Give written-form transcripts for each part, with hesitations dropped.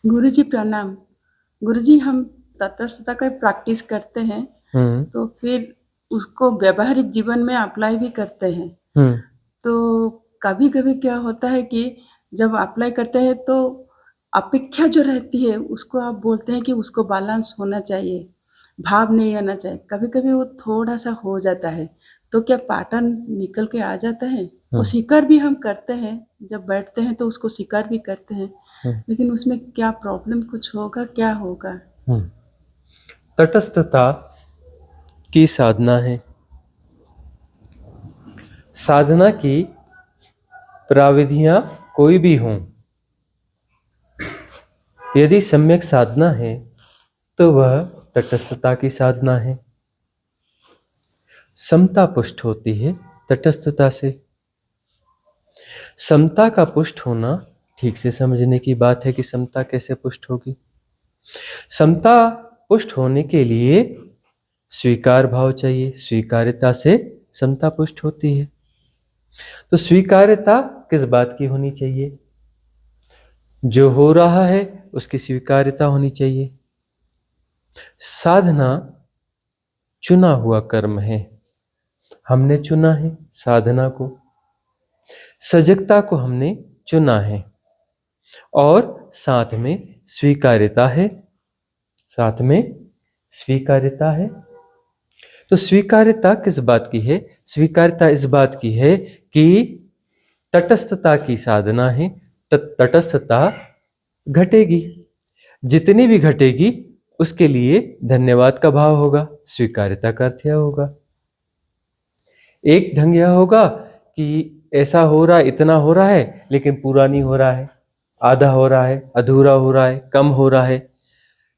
गुरुजी प्रणाम। गुरुजी हम तटस्थता का प्रैक्टिस करते हैं तो फिर उसको व्यवहारिक जीवन में अप्लाई भी करते हैं। तो कभी-कभी क्या होता है कि जब अप्लाई करते हैं तो अपेक्षा जो रहती है उसको आप बोलते हैं कि उसको बैलेंस होना चाहिए, भाव नहीं आना चाहिए। कभी-कभी वो थोड़ा-सा हो जाता है, तो क्या पैटर्न निकल के आ जाता है? वो स्वीकार भी हम करते हैं, जब बैठते हैं तो उसको स्वीकार भी करते हैं, लेकिन उसमें क्या प्रॉब्लम कुछ होगा, क्या होगा? तटस्थता की साधना है। साधना की प्राविधियां कोई भी हों, यदि सम्यक साधना है तो वह तटस्थता की साधना है। समता पुष्ट होती है तटस्थता से। समता का पुष्ट होना ठीक से समझने की बात है कि समता कैसे पुष्ट होगी। समता पुष्ट होने के लिए स्वीकार भाव चाहिए। स्वीकार्यता से समता पुष्ट होती है। तो स्वीकार्यता किस बात की होनी चाहिए? जो हो रहा है उसकी स्वीकार्यता होनी चाहिए। साधना चुना हुआ कर्म है। हमने चुना है साधना को, सजगता को हमने चुना है, और साथ में स्वीकार्यता है। साथ में स्वीकार्यता है। तो स्वीकार्यता किस बात की है? स्वीकार्यता इस बात की है कि तटस्थता की साधना है। तटस्थता घटेगी, जितनी भी घटेगी उसके लिए धन्यवाद का भाव होगा। स्वीकार्यता का अर्थ यह होगा। एक ढंग यह होगा कि ऐसा हो रहा है, इतना हो रहा है, लेकिन पूरा नहीं हो रहा है, आधा हो रहा है, अधूरा हो रहा है, कम हो रहा है,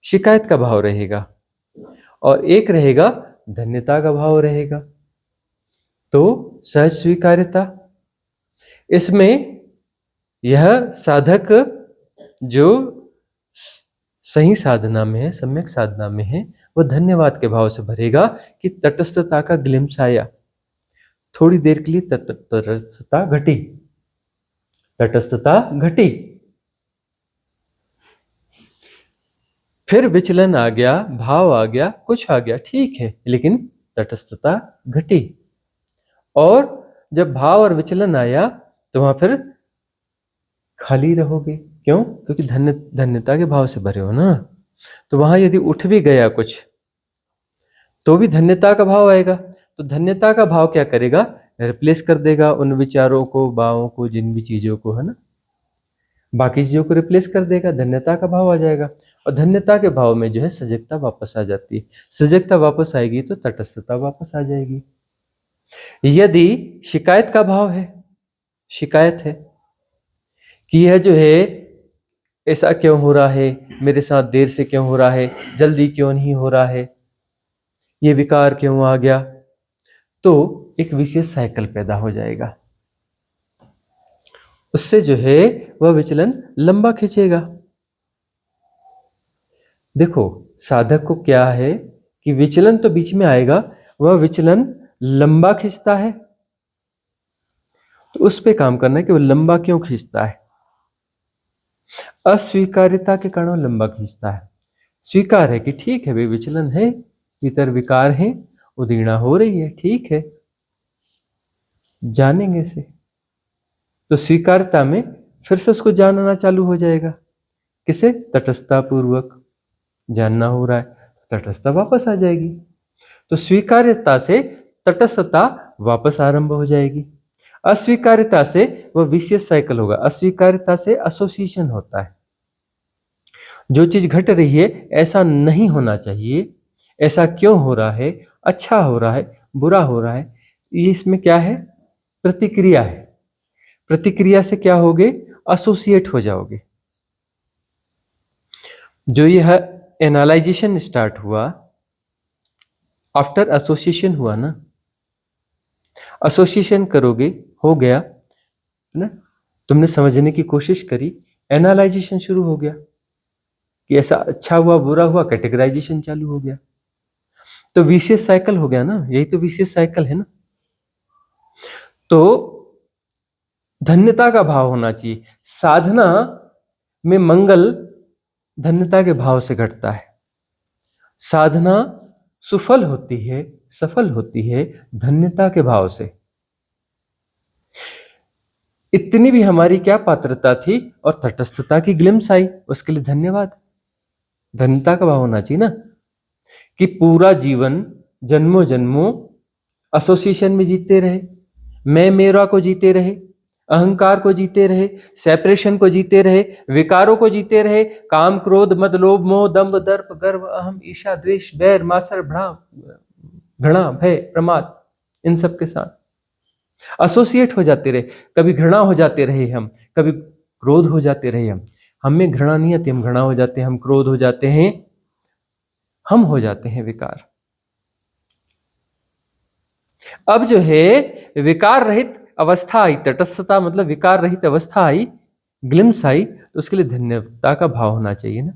शिकायत का भाव रहेगा। और एक रहेगा धन्यता का भाव रहेगा। तो सहज स्वीकार्यता, इसमें यह साधक जो सही साधना में है, सम्यक साधना में है, वह धन्यवाद के भाव से भरेगा कि तटस्थता का ग्लिम्स आया। थोड़ी देर के लिए तटस्थता घटी, तटस्थता घटी, फिर विचलन आ गया, भाव आ गया, कुछ आ गया, ठीक है, लेकिन तटस्थता घटी। और जब भाव और विचलन आया तो वहां फिर खाली रहोगे। क्यों? क्योंकि धन्यता के भाव से भरे हो ना। तो वहां यदि उठ भी गया कुछ तो भी धन्यता का भाव आएगा। तो धन्यता का भाव क्या करेगा? रिप्लेस कर देगा उन विचारों को, भावों को, जिन भी चीजों को, है ना, बाकी चीजों को रिप्लेस कर देगा, धन्यता का भाव आ जाएगा। और धन्यता के भाव में जो है सजगता वापस आ जाती है। सजगता वापस आएगी तो तटस्थता वापस आ जाएगी। यदि शिकायत का भाव है, शिकायत है कि यह जो है ऐसा क्यों हो रहा है, मेरे साथ देर से क्यों हो रहा है, जल्दी क्यों नहीं हो रहा है, ये विकार क्यों आ गया, तो एक विशेष साइकिल पैदा हो जाएगा। उससे जो है वह विचलन लंबा खींचेगा। देखो, साधक को क्या है कि विचलन तो बीच में आएगा, वह विचलन लंबा खींचता है। तो उस पे काम करना है कि वो लंबा क्यों खींचता है। अस्वीकार्यता के कारण लंबा खींचता है। स्वीकार है कि ठीक है भाई, विचलन है, भीतर विकार है, उदीर्णा हो रही है, ठीक है, जानेंगे इसे। तो स्वीकारता में फिर से उसको जानना चालू हो जाएगा। किसे? तटस्थता पूर्वक जानना हो रहा है, तटस्थता वापस आ जाएगी। तो स्वीकार्यता से तटस्थता वापस आरंभ हो जाएगी। अस्वीकार्यता से वह विशेष साइकिल होगा। अस्वीकार्यता से एसोसिएशन होता है। जो चीज घट रही है, ऐसा नहीं होना चाहिए, ऐसा क्यों हो रहा है, अच्छा हो रहा है, बुरा हो रहा है, ये इसमें क्या है? प्रतिक्रिया है। प्रतिक्रिया से क्या होगे? एसोसिएट हो जाओगे। जो यह एनालाइजेशन स्टार्ट हुआ, आफ्टर एसोसिएशन हुआ ना, एसोसिएशन करोगे, हो गया ना, तुमने समझने की कोशिश करी, एनालाइजेशन शुरू हो गया कि ऐसा अच्छा हुआ, बुरा हुआ, कैटेगराइजेशन चालू हो गया। तो विशेष साइकिल हो गया ना, यही तो विशेष साइकिल है ना। तो धन्यता का भाव होना चाहिए। साधना में मंगल धन्यता के भाव से घटता है। साधना सुफल होती है, सफल होती है धन्यता के भाव से। इतनी भी हमारी क्या पात्रता थी और तटस्थता की ग्लिम्स आई, उसके लिए धन्यवाद। धन्यता का भाव होना चाहिए ना, कि पूरा जीवन जन्मों जन्मों एसोसिएशन में जीते रहे, मैं मेरा को जीते रहे, अहंकार को जीते रहे, सेपरेशन को जीते रहे, विकारों को जीते रहे, काम क्रोध मद लोभ मोह दंभ दर्प गर्व अहम ईर्ष्या द्वेष बैर मासर घृणा भय प्रमाद, इन सब के साथ एसोसिएट हो जाते रहे। कभी घृणा हो जाते रहे हम, कभी क्रोध हो जाते रहे हम। हमें घृणा नहीं आती, हम घृणा हो जाते हैं, हम क्रोध हो जाते हैं, हम हो जाते हैं विकार। अब जो है विकार रहित अवस्था आई, तटस्थता मतलब विकार रहित अवस्था आई, ग्लिम्स आई, तो उसके लिए धन्यता का भाव होना चाहिए ना।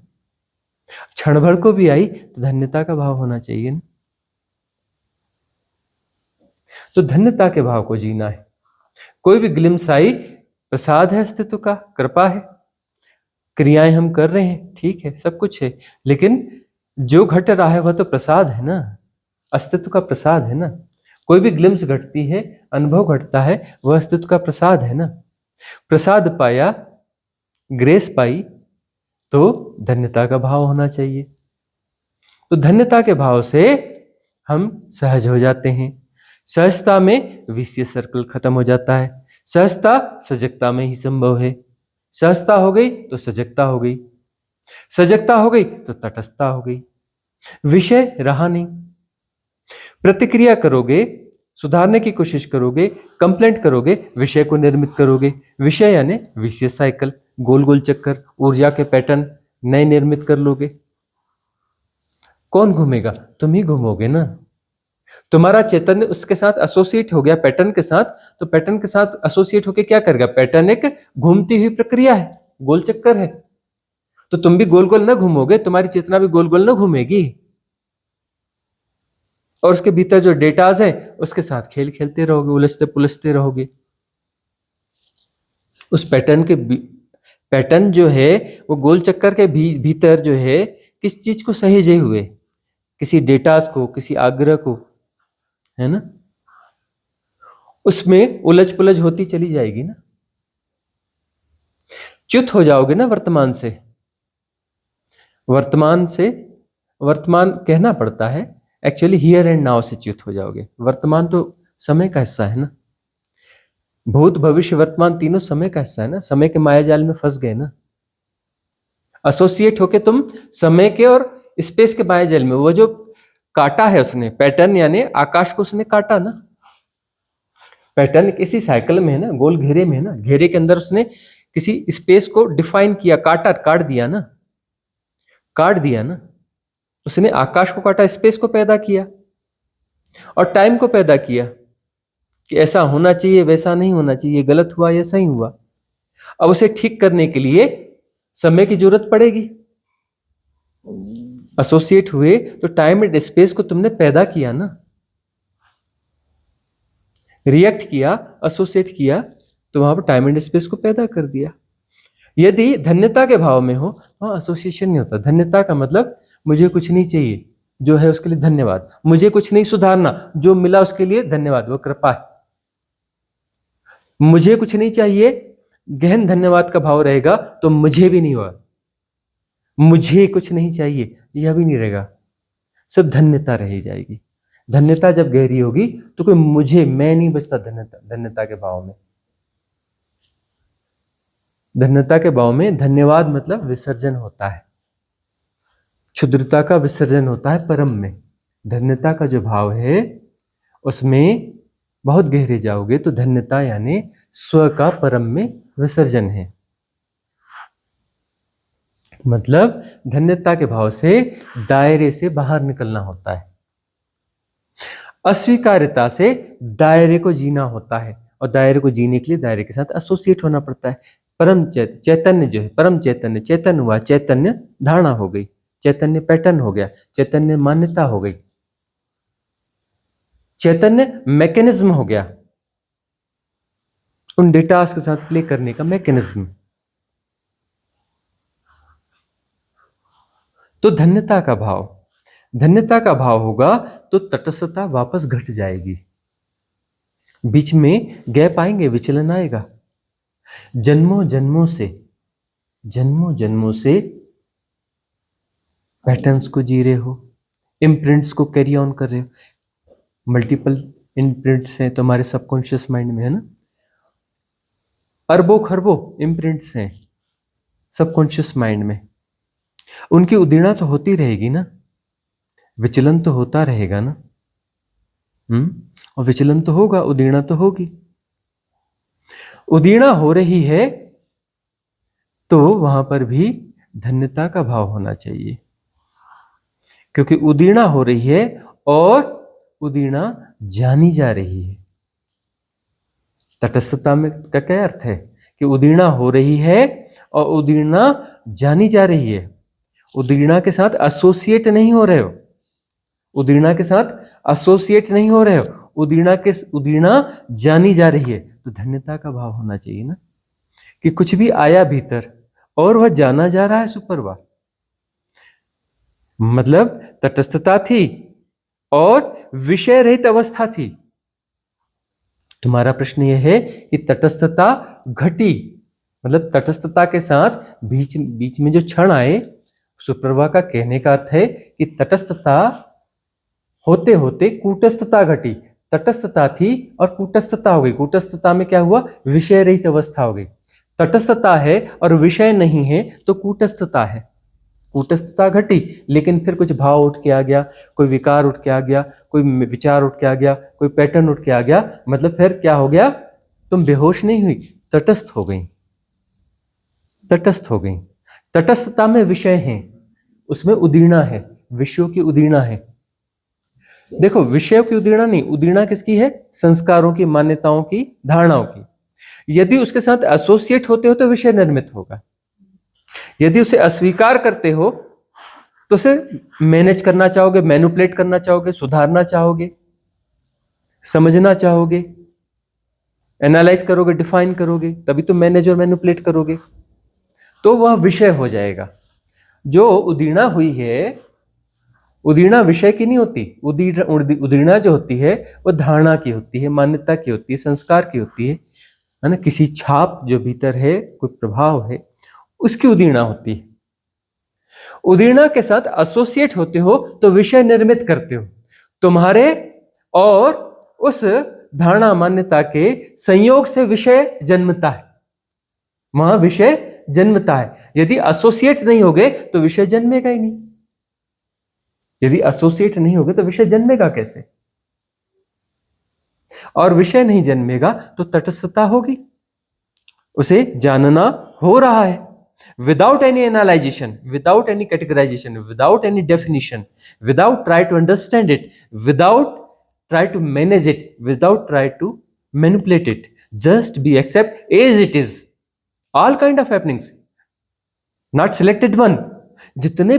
क्षण भर को भी आई तो धन्यता का भाव होना चाहिए ना। तो धन्यता के भाव को जीना है। कोई भी ग्लिम्स आई प्रसाद है, अस्तित्व का कृपा है, क्रियाएं हम कर रहे हैं, ठीक है, सब कुछ है, लेकिन जो घट रहा है वह तो प्रसाद है ना, अस्तित्व का प्रसाद है ना। कोई भी ग्लिम्स घटती है, अनुभव घटता है, वह अस्तित्व का प्रसाद है ना। प्रसाद पाया, ग्रेस पाई, तो धन्यता का भाव होना चाहिए। तो धन्यता के भाव से हम सहज हो जाते हैं। सहजता में विषय सर्कल खत्म हो जाता है। सहजता सजगता में ही संभव है। सहजता हो गई तो सजगता हो गई, सजगता हो गई तो तटस्थता हो गई, विषय रहा नहीं। प्रतिक्रिया करोगे, सुधारने की कोशिश करोगे, कंप्लेंट करोगे, विषय को निर्मित करोगे। विषय यानी विषय साइकिल, गोल गोल चक्कर, ऊर्जा के पैटर्न नए निर्मित कर लोगे। कौन घूमेगा? तुम ही घूमोगे ना। तुम्हारा चैतन्य उसके साथ एसोसिएट हो गया, पैटर्न के साथ, तो पैटर्न के साथ एसोसिएट होके क्या करेगा? पैटर्न एक घूमती हुई प्रक्रिया है, गोल चक्कर है, तो तुम भी गोल गोल ना घूमोगे, तुम्हारी चेतना भी गोल गोल ना घूमेगी, और उसके भीतर जो डेटाज है उसके साथ खेल खेलते रहोगे, उलझते पुलझते रहोगे। उस पैटर्न के पैटर्न जो है वो गोल चक्कर के भीतर जो है किस चीज को सहेजे हुए, किसी डेटास को, किसी आग्रह को, है ना, उसमें उलझ पुलझ होती चली जाएगी ना। च्युत हो जाओगे ना वर्तमान से। वर्तमान से, वर्तमान कहना पड़ता है, एक्चुअली हियर एंड नाउ से च्युत हो जाओगे। वर्तमान तो समय का हिस्सा है ना, भूत भविष्य वर्तमान तीनों समय का हिस्सा है ना। समय के माया जाल में फंस गए ना, एसोसिएट होके तुम समय के और स्पेस के माया जाल में। वो जो काटा है उसने पैटर्न, यानी आकाश को उसने काटा ना। पैटर्न किसी साइकिल में है ना, गोल घेरे में है ना, घेरे के अंदर उसने किसी स्पेस को डिफाइन किया, काटा, काट दिया ना, काट दिया ना। उसने आकाश को काटा, स्पेस को पैदा किया और टाइम को पैदा किया कि ऐसा होना चाहिए, वैसा नहीं होना चाहिए, गलत हुआ या सही हुआ। अब उसे ठीक करने के लिए समय की जरूरत पड़ेगी। एसोसिएट हुए तो टाइम एंड स्पेस को तुमने पैदा किया ना, रिएक्ट किया, एसोसिएट किया, तो वहां पर टाइम एंड स्पेस को पैदा कर दिया। यदि धन्यता के भाव में हो वहां एसोसिएशन नहीं होता। धन्यता का मतलब मुझे कुछ नहीं चाहिए, जो है उसके लिए धन्यवाद। मुझे कुछ नहीं सुधारना, जो मिला उसके लिए धन्यवाद, वो कृपा है। मुझे कुछ नहीं चाहिए, गहन धन्यवाद का भाव रहेगा तो मुझे भी नहीं हुआ। मुझे कुछ नहीं चाहिए, यह भी नहीं रहेगा, सब धन्यता रह जाएगी। धन्यता जब गहरी होगी तो कोई मुझे, मैं नहीं बचता धन्यता के भाव में। धन्यता के भाव में धन्यवाद मतलब विसर्जन होता है, क्षुद्रता का विसर्जन होता है परम में। धन्यता का जो भाव है उसमें बहुत गहरे जाओगे तो धन्यता यानी स्व का परम में विसर्जन है। मतलब धन्यता के भाव से दायरे से बाहर निकलना होता है। अस्वीकार्यता से दायरे को जीना होता है, और दायरे को जीने के लिए दायरे के साथ एसोसिएट होना पड़ता है। परम चैतन्य जो है, परम चैतन्य, चैतन्य हुआ, चैतन्य धारणा हो गई, चैतन्य पैटर्न हो गया, चैतन्य मान्यता हो गई, चैतन्य मैकेनिज्म हो गया, उन डेटास के साथ प्ले करने का मैकेनिज्म। तो धन्यता का भाव, धन्यता का भाव होगा तो तटस्थता वापस घट जाएगी, बीच में गैप आएंगे, विचलन आएगा। जन्मों जन्मों से पैटर्न्स को जी रहे हो, इम्प्रिंट्स को कैरी ऑन कर रहे हो। मल्टीपल इम्प्रिंट्स हैं तुम्हारे सबकॉन्शियस माइंड में, है ना। अरबों खरबों इम्प्रिंट्स हैं सबकॉन्शियस माइंड में, उनकी उदीर्णा तो होती रहेगी ना, विचलन तो होता रहेगा ना। और विचलन तो होगा, उदीर्णा तो होगी। उदीर्णा हो रही है तो वहां पर भी धन्यता का भाव होना चाहिए, क्योंकि उदीर्णा हो रही है और उदीर्णा जानी जा रही है। तटस्थता में का क्या अर्थ है कि उदीर्णा हो रही है और उदीर्णा जानी जा रही है। उदीर्णा के साथ एसोसिएट नहीं हो रहे हो, उदीर्णा के साथ एसोसिएट नहीं हो रहे हो, उदीर्णा जानी जा रही है। तो धन्यता का भाव होना चाहिए ना, कि कुछ भी आया भीतर और वह जाना जा रहा है सुपरवा। मतलब तटस्थता थी और विषय रहित अवस्था थी। तुम्हारा प्रश्न यह है कि तटस्थता घटी, मतलब तटस्थता के साथ बीच में जो क्षण आए, सुप्रभा का कहने का अर्थ है कि तटस्थता होते होते कूटस्थता घटी। तटस्थता थी और कूटस्थता हो गई। कूटस्थता में क्या हुआ, विषय रहित अवस्था हो गई। तटस्थता है और विषय नहीं है तो कूटस्थता है। कूटस्थता घटी, लेकिन फिर कुछ भाव उठ के आ गया, कोई विकार उठ के आ गया, कोई विचार उठ के आ गया, कोई पैटर्न उठ के आ गया। मतलब फिर क्या हो गया, तुम बेहोश नहीं हुई, तटस्थ हो गई, तटस्थ हो गई। तटस्थता में विषय है, उसमें उदीर्णा है, विषयों की उदीर्णा है। देखो, विषयों की उदीर्णा नहीं, उदीर्णा किसकी है, संस्कारों की, मान्यताओं की, धारणाओं की। यदि उसके साथ एसोसिएट होते हो तो विषय निर्मित होगा। यदि उसे अस्वीकार करते हो तो उसे मैनेज करना चाहोगे, मैनिपुलेट करना चाहोगे, सुधारना चाहोगे, समझना चाहोगे, एनालाइज करोगे, डिफाइन करोगे, तभी तो मैनेज और मैनिपुलेट करोगे, तो वह विषय हो जाएगा। जो उदीर्णा हुई है, उदीर्णा विषय की नहीं होती। उदीर्णा जो होती है वो धारणा की होती है, मान्यता की होती है, संस्कार की होती है ना। किसी छाप जो भीतर है, कोई प्रभाव है, उसकी उदीर्णा होती है। उदीर्णा के साथ एसोसिएट होते हो तो विषय निर्मित करते हो। तुम्हारे और उस धारणा मान्यता के संयोग से विषय जन्मता है, वहां विषय जन्मता है। यदि एसोसिएट नहीं होगे तो विषय जन्मेगा ही नहीं। यदि एसोसिएट नहीं होगे तो विषय जन्मेगा कैसे, और विषय नहीं जन्मेगा तो तटस्थता होगी, उसे जानना हो रहा है। Without any analyzation, without any categorization, without any definition, without try to understand it, without try to manage it, without try to manipulate it, just be accept as it is. All kind of happenings, not selected one. जितनी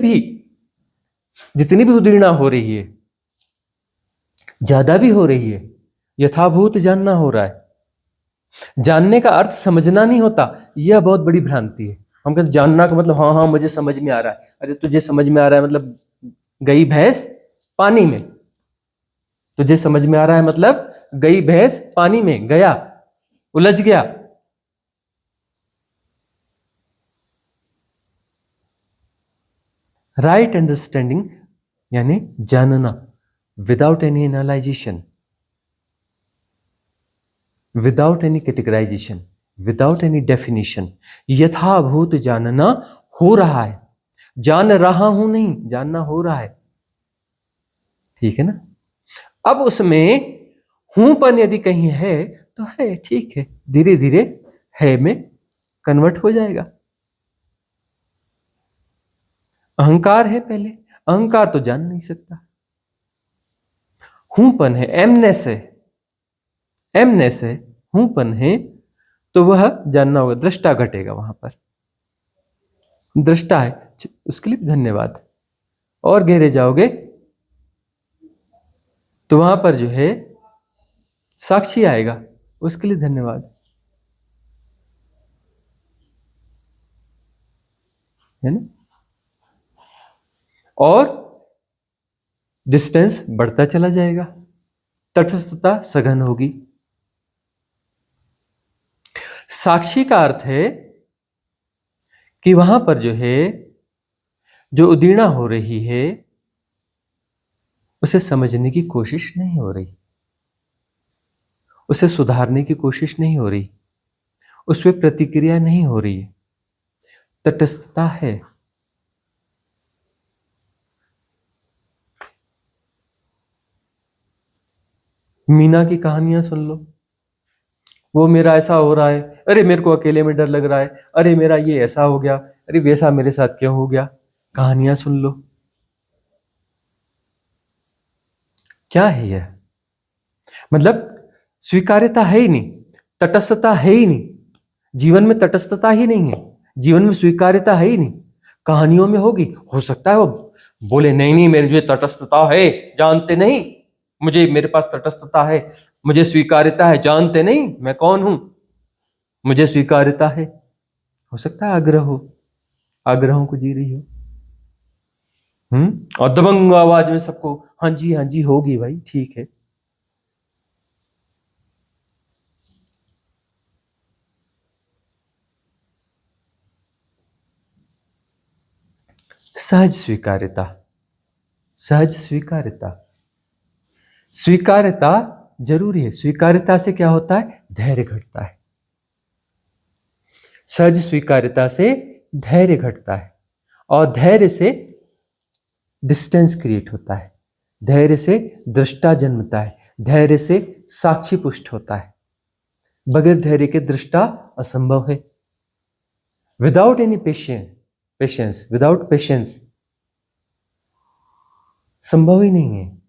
भी उदीर्णा हो रही है, ज्यादा भी हो रही है, यथाभूत जानना हो रहा है। जानने का अर्थ समझना नहीं होता, यह बहुत बड़ी भ्रांति है। हम कहते जानना का मतलब हाँ मुझे समझ में आ रहा है। अरे तुझे समझ में आ रहा है मतलब गई भैंस पानी में, तुझे समझ में आ रहा है मतलब गई भैंस पानी में, गया, उलझ गया। राइट अंडरस्टैंडिंग यानी जानना, without any analysation, without any categorisation, without any definition, यथाभूत जानना हो रहा है। जान रहा हूं नहीं, जानना हो रहा है। ठीक है ना। अब उसमें हूंपन यदि कहीं है तो है, ठीक है, धीरे धीरे है में कन्वर्ट हो जाएगा। अहंकार है पहले, अहंकार तो जान नहीं सकता। हूंपन है, एमनेस है, एमनेस है, हूंपन है, तो वह जानना होगा। दृष्टा घटेगा वहां पर, दृष्टा है, उसके लिए धन्यवाद। और गहरे जाओगे तो वहां पर जो है साक्षी आएगा, उसके लिए धन्यवाद, है ना। और डिस्टेंस बढ़ता चला जाएगा, तटस्थता सघन होगी। साक्षी का अर्थ है कि वहां पर जो है, जो उदीर्णा हो रही है उसे समझने की कोशिश नहीं हो रही, उसे सुधारने की कोशिश नहीं हो रही, उस पर प्रतिक्रिया नहीं हो रही है, तटस्थता है। मीना की कहानियां सुन लो, वो मेरा ऐसा हो रहा है, अरे मेरे को अकेले में डर लग रहा है, अरे मेरा ये ऐसा हो गया, अरे वैसा मेरे साथ क्यों हो गया। कहानियां सुन लो, क्या है यह? मतलब स्वीकार्यता है ही नहीं, तटस्थता है ही नहीं, जीवन में तटस्थता ही नहीं है, जीवन में स्वीकार्यता है ही नहीं। कहानियों में होगी, हो सकता है वो बोले नहीं नहीं मेरे जो तटस्थता है, जानते नहीं मुझे, मेरे पास तटस्थता है, मुझे स्वीकार्यता है, जानते नहीं मैं कौन हूं, मुझे स्वीकार्यता है। हो सकता है आग्रह हो, आग्रहों को जी रही हो। और दबंग आवाज में सबको हाँ जी होगी भाई, ठीक है। सहज स्वीकार्यता, सहज स्वीकार्यता, स्वीकार्यता जरूरी है। स्वीकार्यता से क्या होता है? धैर्य घटता है। सहज स्वीकार्यता से धैर्य घटता है, और धैर्य से डिस्टेंस क्रिएट होता है, धैर्य से दृष्टा जन्मता है, धैर्य से साक्षी पुष्ट होता है। बगैर धैर्य के दृष्टा असंभव है। Without any patience, without patience संभव ही नहीं है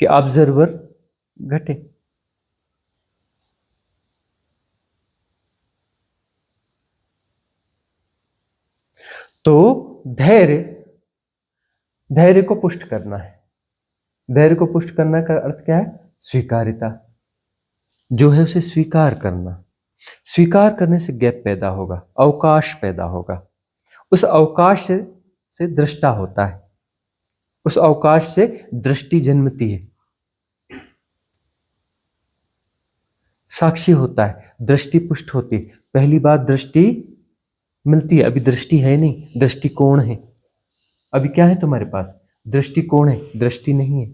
कि ऑब्जर्वर घटे। तो धैर्य, धैर्य को पुष्ट करना है। धैर्य को पुष्ट करना का अर्थ क्या है? स्वीकार्यता, जो है उसे स्वीकार करना। स्वीकार करने से गैप पैदा होगा, अवकाश पैदा होगा, उस अवकाश से दृष्टा होता है, उस अवकाश से दृष्टि जन्मती है, साक्षी होता है, दृष्टि पुष्ट होती है। पहली बार दृष्टि मिलती है, अभी दृष्टि है नहीं, दृष्टिकोण है। अभी क्या है तुम्हारे पास? दृष्टिकोण है, दृष्टि नहीं है।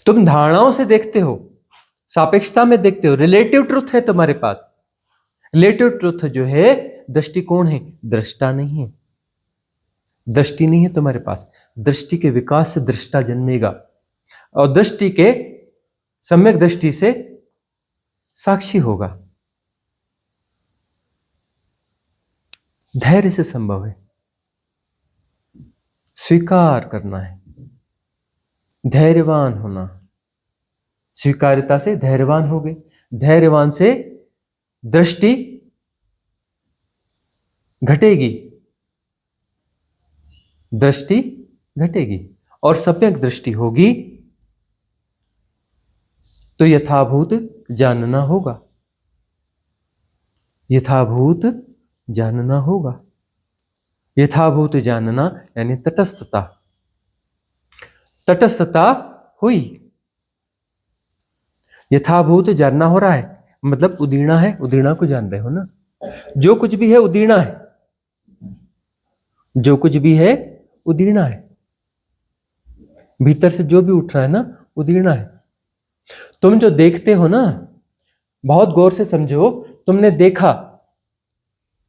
तुम धारणाओं से देखते हो, सापेक्षता में देखते हो, रिलेटिव ट्रुथ है तुम्हारे पास। रिलेटिव ट्रुथ जो है दृष्टिकोण है, दृष्टा नहीं है। दृष्टि नहीं है तुम्हारे पास, दृष्टि के विकास से दृष्टा जन्मेगा, और दृष्टि के सम्यक दृष्टि से साक्षी होगा। धैर्य से संभव है, स्वीकार करना है, धैर्यवान होना। स्वीकार्यता से धैर्यवान हो गए, धैर्यवान से दृष्टि घटेगी, दृष्टि घटेगी, और सम्यक दृष्टि होगी तो यथाभूत जानना होगा, यथाभूत जानना होगा। यथाभूत जानना यानी तटस्थता। तटस्थता हुई, यथाभूत जानना हो रहा है, मतलब उदीर्णा है, उदीर्णा को जान रहे हो ना। जो कुछ भी है उदीर्णा है, जो कुछ भी है उदीर्णा है, भीतर से जो भी उठ रहा है ना उदीर्णा है। तुम जो देखते हो ना, बहुत गौर से समझो, तुमने देखा,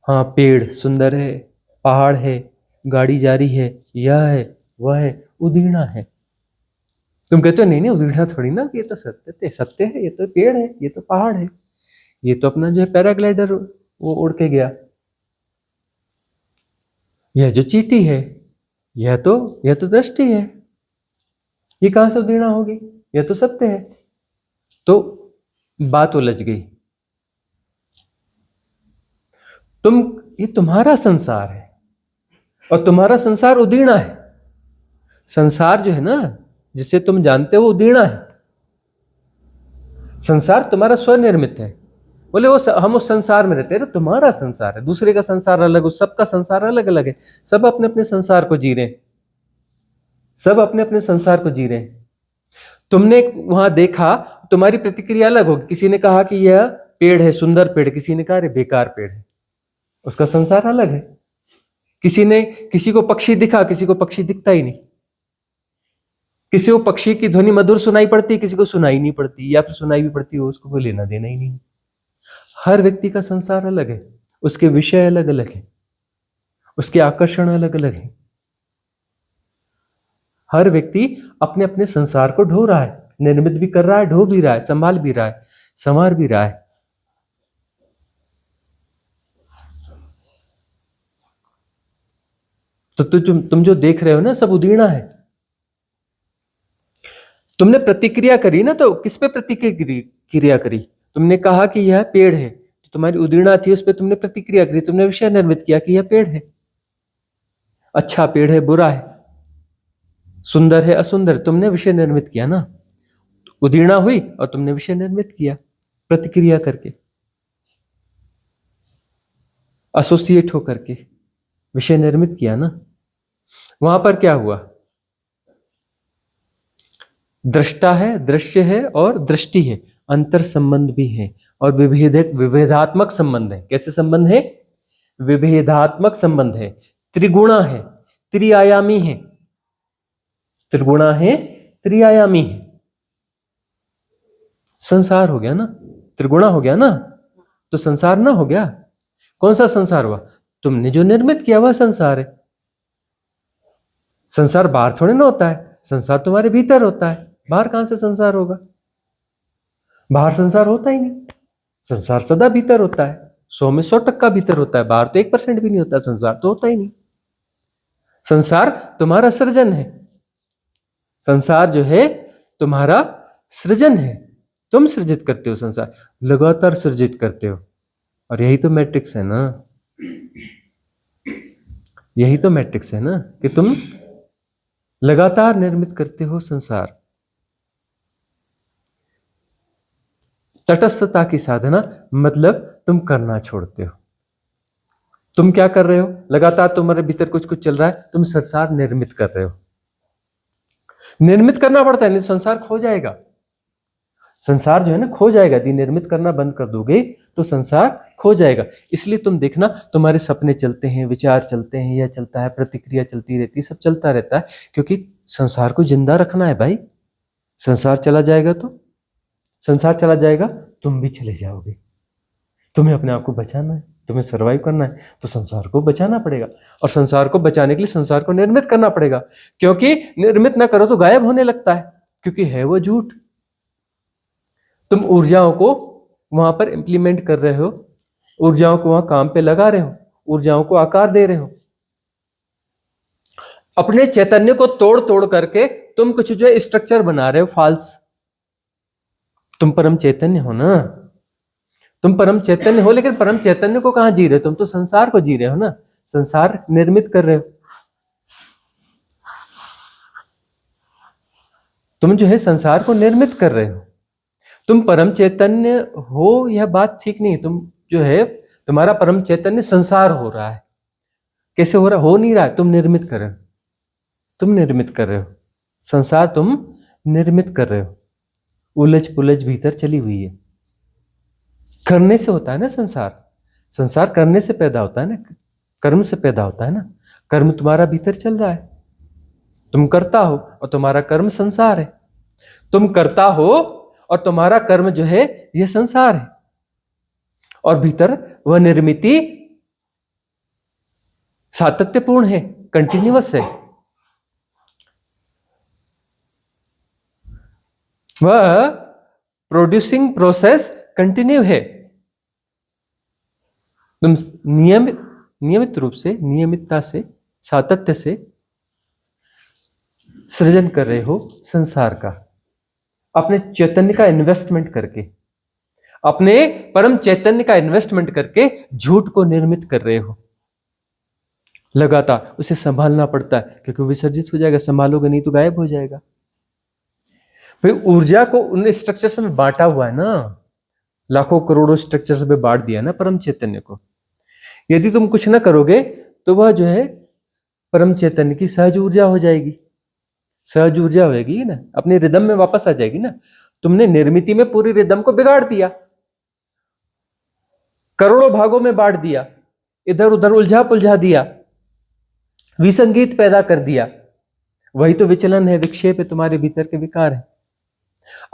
हाँ पेड़ सुंदर है, पहाड़ है, गाड़ी जा रही है, यह है वह है, उदीर्णा है। तुम कहते हो नहीं नहीं उदीर्णा थोड़ी ना, ये तो सत्य है, ये तो पेड़ है, ये तो पहाड़ है, ये तो अपना जो है पैराग्लाइडर वो उड़ के गया, यह जो चींटी है यह तो दृष्टि है, ये कहां से उदीर्णा होगी, यह तो सत्य है। तो बात उलझ गई। ये तुम्हारा संसार है, और तुम्हारा संसार उदीर्णा है। संसार जो है ना जिसे तुम जानते हो वो उदीर्णा है। संसार तुम्हारा स्वनिर्मित है, बोले हम उस संसार में रहते हैं। तुम्हारा संसार है, दूसरे का संसार अलग, उस सबका संसार अलग अलग है। सब अपने अपने संसार को जी रहे हैं, सब अपने अपने संसार को जी रहे हैं। तुमने वहां देखा, तुम्हारी प्रतिक्रिया अलग होगी। किसी ने कहा कि यह पेड़ है, सुंदर पेड़, किसी ने कहा अरे बेकार पेड़ है, उसका संसार अलग है। किसी को पक्षी दिखा, किसी को पक्षी दिखता ही नहीं। किसी को पक्षी की ध्वनि मधुर सुनाई पड़ती, किसी को सुनाई नहीं पड़ती, या फिर सुनाई भी पड़ती हो उसको कोई लेना देना ही नहीं। हर व्यक्ति का संसार अलग है, उसके विषय अलग अलग है, उसके आकर्षण अलग अलग है। हर व्यक्ति अपने अपने संसार को ढो रहा है, निर्मित भी कर रहा है, ढो भी रहा है, संभाल भी रहा है, संवार भी रहा है। तो तुम जो देख रहे हो ना, सब उदीर्णा है। तुमने प्रतिक्रिया करी ना, तो किस पे प्रतिक्रिया करी? तुमने कहा कि यह पेड़ है, तो तुम्हारी उदीर्णा थी, उस पर तुमने प्रतिक्रिया करी, तुमने विषय निर्मित किया कि यह पेड़ है, अच्छा पेड़ है, बुरा है, सुंदर है, असुंदर, तुमने विषय निर्मित किया ना। उदीर्णा हुई और तुमने विषय निर्मित किया प्रतिक्रिया करके, एसोसिएट होकर के विषय निर्मित किया ना। वहां पर क्या हुआ? दृष्टा है, दृश्य है और दृष्टि है, अंतर संबंध भी है और विभेदात्मक संबंध है। कैसे संबंध है? विभेदात्मक संबंध है, त्रिगुणा है, त्रिआयामी है, त्रिगुणा है, त्रिआयामी है। संसार हो गया ना, त्रिगुणा हो गया ना, तो संसार ना हो गया। कौन सा संसार हुआ? तुमने जो निर्मित किया वह संसार है। संसार बाहर थोड़े ना होता है, संसार तुम्हारे भीतर होता है। बाहर कहां से संसार होगा? बाहर संसार होता ही नहीं। संसार सदा भीतर होता है, 100 में 100% भीतर होता है। बाहर तो 1% भी नहीं होता, संसार तो होता ही नहीं। संसार तुम्हारा सृजन है, संसार जो है तुम्हारा सृजन है। तुम सृजित करते हो, संसार लगातार सृजित करते हो। और यही तो मैट्रिक्स है ना, यही तो मैट्रिक्स है ना कि तुम लगातार निर्मित करते हो संसार। तटस्थता की साधना मतलब तुम करना छोड़ते हो। तुम क्या कर रहे हो? लगातार तुम्हारे भीतर कुछ कुछ चल रहा है, तुम संसार निर्मित कर रहे हो। निर्मित करना पड़ता है, नहीं संसार खो जाएगा। संसार जो है ना खो जाएगा, यदि निर्मित करना बंद कर दोगे तो संसार खो जाएगा। इसलिए तुम देखना, तुम्हारे सपने चलते हैं, विचार चलते हैं, यह चलता है, प्रतिक्रिया चलती रहती है, सब चलता रहता है, क्योंकि संसार को जिंदा रखना है भाई। संसार चला जाएगा तो संसार चला जाएगा, तुम भी चले जाओगे। तुम्हें अपने आप को बचाना है, तुम्हें सरवाइव करना है, तो संसार को बचाना पड़ेगा। और संसार को बचाने के लिए संसार को निर्मित करना पड़ेगा, क्योंकि निर्मित ना करो तो गायब होने लगता है, क्योंकि है वो झूठ। तुम ऊर्जाओं को वहां पर इंप्लीमेंट कर रहे हो, ऊर्जाओं को वहां काम पे लगा रहे हो, ऊर्जाओं को आकार दे रहे हो। अपने चैतन्य को तोड़ तोड़ करके तुम कुछ जो है स्ट्रक्चर बना रहे हो, फाल्स। तुम परम चैतन्य हो ना, तुम परम चैतन्य हो, लेकिन परम चैतन्य को कहां जी रहे हो? तुम तो संसार को जी रहे हो ना, संसार निर्मित कर रहे हो। तुम जो है संसार को निर्मित कर रहे हो। तुम परम चैतन्य हो, यह बात ठीक नहीं। तुम जो है, तुम्हारा परम चैतन्य संसार हो रहा है। कैसे हो रहा? हो नहीं रहा है, तुम निर्मित कर रहे हो। तुम निर्मित कर रहे हो संसार, तुम निर्मित कर रहे हो। उलझ पुलझ भीतर चली हुई है। करने से होता है ना संसार, संसार करने से पैदा होता है ना, कर्म से पैदा होता है ना। कर्म तुम्हारा भीतर चल रहा है, तुम करता हो और तुम्हारा कर्म संसार है। तुम करता हो और तुम्हारा कर्म जो है यह संसार है, और भीतर वह निर्मिति सातत्यपूर्ण है, कंटिन्यूअस है। वह प्रोड्यूसिंग प्रोसेस कंटिन्यू है। तुम नियमित रूप से, नियमितता से, सातत्य से सृजन कर रहे हो संसार का, अपने चैतन्य का इन्वेस्टमेंट करके, अपने परम चैतन्य का इन्वेस्टमेंट करके झूठ को निर्मित कर रहे हो। लगातार उसे संभालना पड़ता है, क्योंकि विसर्जित हो जाएगा, संभालोगे नहीं तो गायब हो जाएगा। भाई ऊर्जा को उन स्ट्रक्चर्स में बांटा हुआ है ना, लाखों करोड़ों स्ट्रक्चर्स में बांट दिया ना परम चैतन्य को। यदि तुम कुछ ना करोगे तो वह जो है परम चैतन्य की सहज ऊर्जा हो जाएगी, सहज ऊर्जा होगी ना, अपनी रिदम में वापस आ जाएगी ना। तुमने निर्मिति में पूरी रिदम को बिगाड़ दिया, करोड़ों भागों में बांट दिया, इधर उधर उलझा पुलझा दिया, विसंगीत पैदा कर दिया। वही तो विचलन है, विक्षेप है, तुम्हारे भीतर के विकार है।